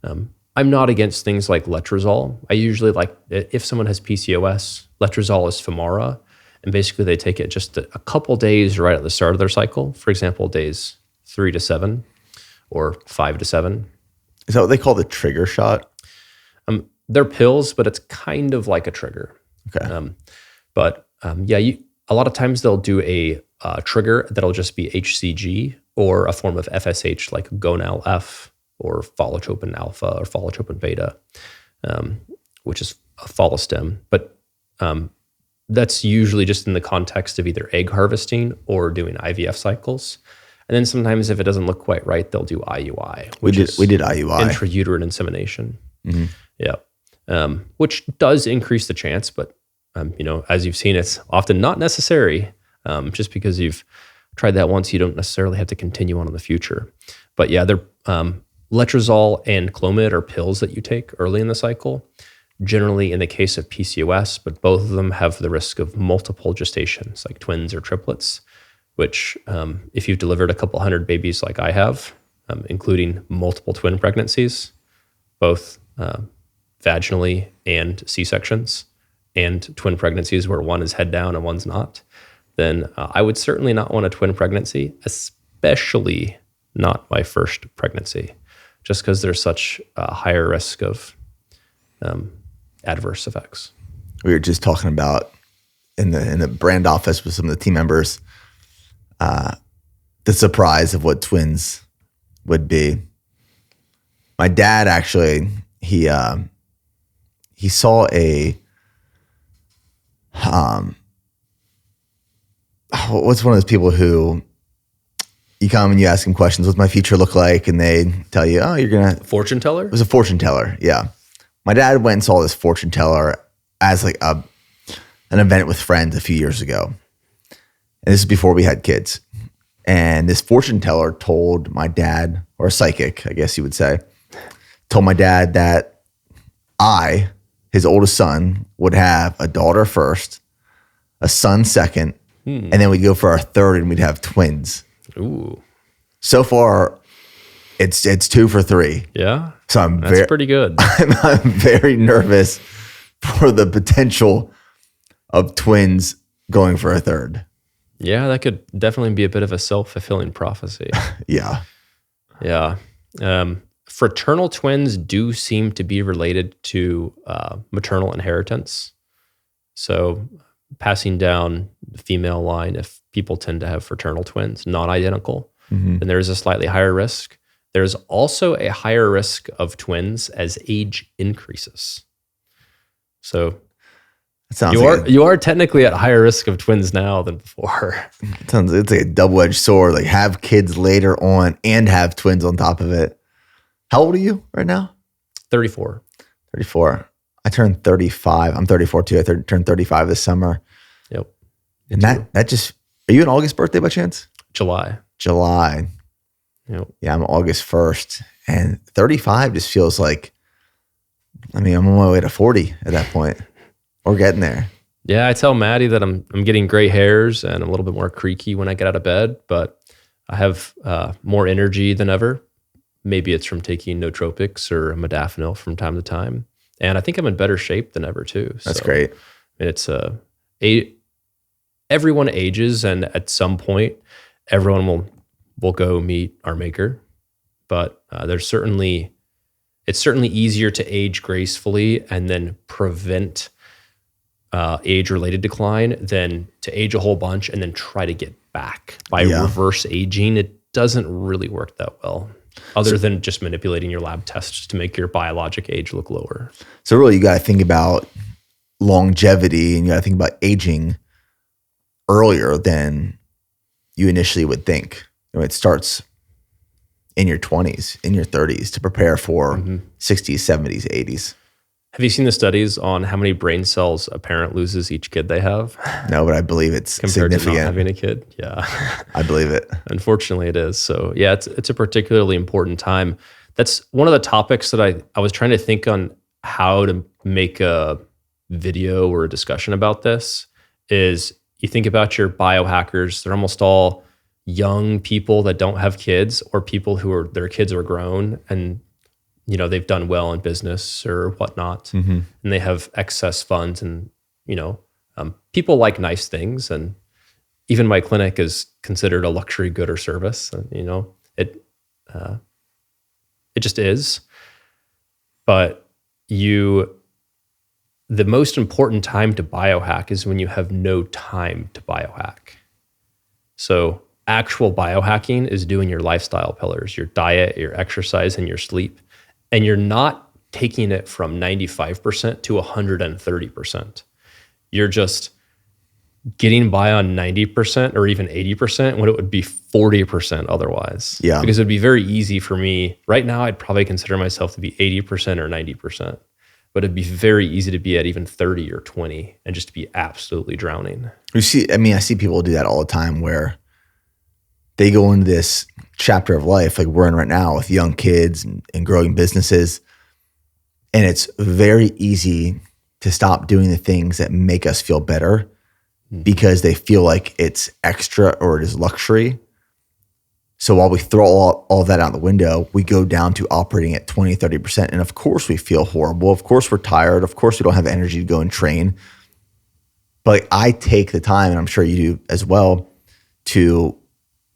I'm not against things like letrozole. I usually like, if someone has PCOS, letrozole is Femara, and basically they take it just a couple days right at the start of their cycle. For example, days 3 to 7 or 5 to 7. Is that what they call the trigger shot? They're pills, but it's kind of like a trigger. Okay. A lot of times they'll do a trigger that'll just be HCG or a form of FSH like Gonal-F or Folotropin alpha or Folotropin beta, which is a follistim. But that's usually just in the context of either egg harvesting or doing IVF cycles. And then sometimes if it doesn't look quite right, they'll do IUI. We did IUI. Intrauterine insemination. Mm-hmm. Yeah. Which does increase the chance, but as you've seen, it's often not necessary. Just because you've tried that once, you don't necessarily have to continue on in the future. But yeah, they're letrozole and Clomid are pills that you take early in the cycle, generally in the case of PCOS, but both of them have the risk of multiple gestations, like twins or triplets, which if you've delivered a couple hundred babies like I have, including multiple twin pregnancies, both vaginally and C-sections, and twin pregnancies where one is head down and one's not, then I would certainly not want a twin pregnancy, especially not my first pregnancy, just because there's such a higher risk of adverse effects. We were just talking about in the brand office with some of the team members, the surprise of what twins would be. My dad actually, he saw a what's one of those people who you come and you ask them questions, what's my future look like? And they tell you, oh, you're going to... Fortune teller? It was a fortune teller, yeah. My dad went and saw this fortune teller as like an event with friends a few years ago. And this is before we had kids. And this fortune teller told my dad, or a psychic, I guess you would say, told my dad that I, his oldest son, would have a daughter first, a son second, and then we'd go for our third and we'd have twins. Ooh. So far, it's 2 for 3. Yeah. So that's pretty good. I'm very nervous for the potential of twins going for a third. Yeah, that could definitely be a bit of a self-fulfilling prophecy. Yeah. Yeah. Fraternal twins do seem to be related to maternal inheritance. So passing down the female line, if people tend to have fraternal twins, not identical, then there is a slightly higher risk. There's also a higher risk of twins as age increases. So you are technically at higher risk of twins now than before. It's like a double-edged sword. Like have kids later on and have twins on top of it. How old are you right now? 34. 34. I turned 35. I'm 34 too. I turned 35 this summer. Yep. And that just, are you an August birthday by chance? July. Yep. Yeah, I'm August 1st. And 35 just feels like, I'm on my way to 40 at that point. We're getting there. Yeah, I tell Maddie that I'm getting gray hairs and I'm a little bit more creaky when I get out of bed, but I have more energy than ever. Maybe it's from taking nootropics or modafinil from time to time. And I think I'm in better shape than ever too. That's great. It's everyone ages, and at some point, everyone will go meet our maker. But it's certainly easier to age gracefully and then prevent age-related decline than to age a whole bunch and then try to get back by reverse aging. It doesn't really work that well, other than just manipulating your lab tests to make your biologic age look lower. So really, you got to think about longevity and you got to think about aging earlier than you initially would think. It starts in your 20s, in your 30s to prepare for 60s, 70s, 80s. Have you seen the studies on how many brain cells a parent loses each kid they have? No, but I believe it's compared significant. to not having a kid. Yeah. I believe it. Unfortunately, it is. So yeah, it's a particularly important time. That's one of the topics that I was trying to think on how to make a video or a discussion about this is you think about your biohackers, they're almost all young people that don't have kids or people who their kids are grown and they've done well in business or whatnot, and they have excess funds, and people like nice things, and even my clinic is considered a luxury good or service. It just is. But the most important time to biohack is when you have no time to biohack. So actual biohacking is doing your lifestyle pillars, your diet, your exercise, and your sleep. And you're not taking it from 95% to 130%. You're just getting by on 90% or even 80% when it would be 40% otherwise. Yeah. Because it'd be very easy for me. Right now, I'd probably consider myself to be 80% or 90%. But it'd be very easy to be at even 30 or 20 and just to be absolutely drowning. I see people do that all the time where they go into this chapter of life like we're in right now with young kids and growing businesses. And it's very easy to stop doing the things that make us feel better because they feel like it's extra or it is luxury. So while we throw all that out the window, we go down to operating at 20, 30%. And of course we feel horrible. Of course we're tired. Of course we don't have energy to go and train. But I take the time, and I'm sure you do as well, to,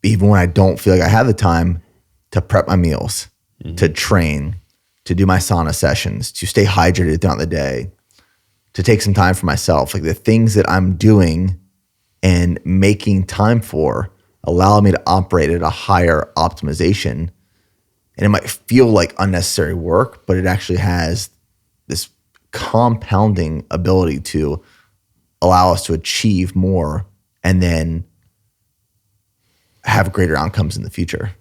even when I don't feel like I have the time, to prep my meals, to train, to do my sauna sessions, to stay hydrated throughout the day, to take some time for myself. Like the things that I'm doing and making time for allow me to operate at a higher optimization. And it might feel like unnecessary work, but it actually has this compounding ability to allow us to achieve more and then have greater outcomes in the future.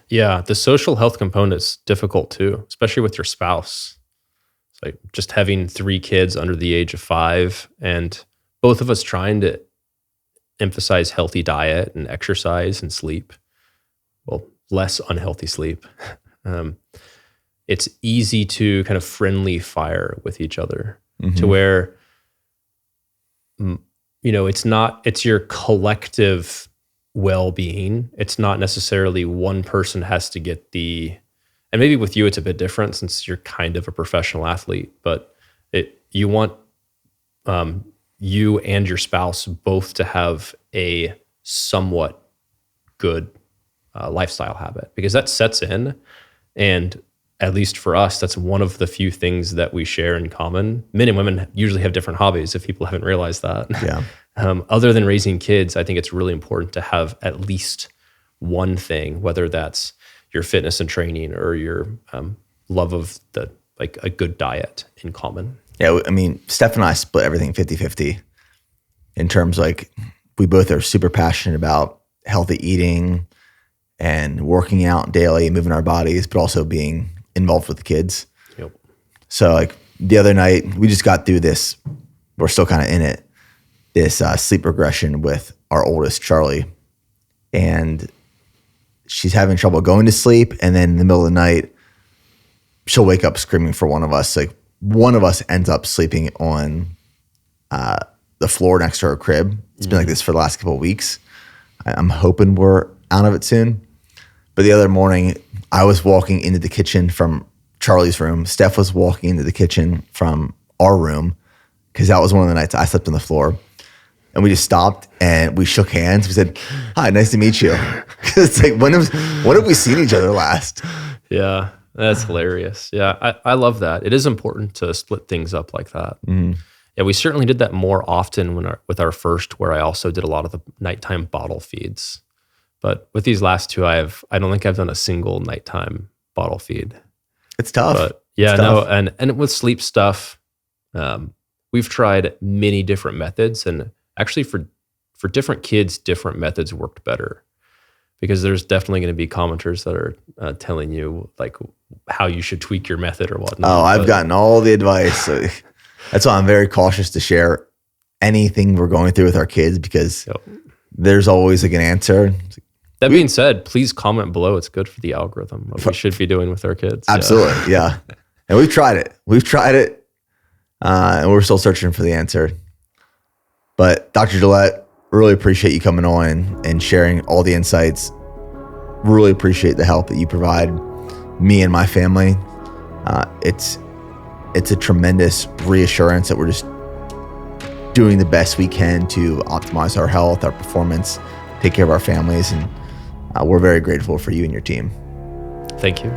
Yeah, the social health component is difficult too, especially with your spouse. It's like just having 3 kids under the age of 5 and both of us trying to emphasize healthy diet and exercise and sleep. Well, less unhealthy sleep. It's easy to kind of friendly fire with each other to where, it's your collective well-being. It's not necessarily one person has to get and maybe with you, it's a bit different since you're kind of a professional athlete, but you want, you and your spouse both to have a somewhat good lifestyle habit because that sets in. And at least for us, that's one of the few things that we share in common. Men and women usually have different hobbies if people haven't realized that. Yeah. Other than raising kids, I think it's really important to have at least one thing, whether that's your fitness and training or your love of a good diet in common. Yeah, I mean, Steph and I split everything 50-50 in terms we both are super passionate about healthy eating and working out daily, moving our bodies, but also being involved with the kids. Yep. So the other night, we just got through this, we're still kind of in it, this sleep regression with our oldest, Charlie. And she's having trouble going to sleep. And then in the middle of the night, she'll wake up screaming for one of us. One of us ends up sleeping on the floor next to her crib. It's been like this for the last couple of weeks. I'm hoping we're out of it soon. But the other morning, I was walking into the kitchen from Charlie's room. Steph was walking into the kitchen from our room because that was one of the nights I slept on the floor. And we just stopped and we shook hands. We said, "Hi, nice to meet you." It's like, when have we seen each other last? Yeah. That's hilarious. Yeah, I love that. It is important to split things up like that. Yeah, we certainly did that more often with our first, where I also did a lot of the nighttime bottle feeds. But with these last 2, I don't think I've done a single nighttime bottle feed. It's tough. But yeah, no, and with sleep stuff, we've tried many different methods, and actually for different kids, different methods worked better. Because there's definitely going to be commenters that are telling you how you should tweak your method or whatnot. Oh, I've gotten all the advice. So that's why I'm very cautious to share anything we're going through with our kids because there's always an answer. That being said, please comment below. It's good for the algorithm. What we should be doing with our kids. Absolutely, yeah. And we've tried it. And we're still searching for the answer. But Dr. Gillette, really appreciate you coming on and sharing all the insights. Really appreciate the help that you provide me and my family. It's a tremendous reassurance that we're just doing the best we can to optimize our health, our performance, take care of our families, and we're very grateful for you and your team. Thank you.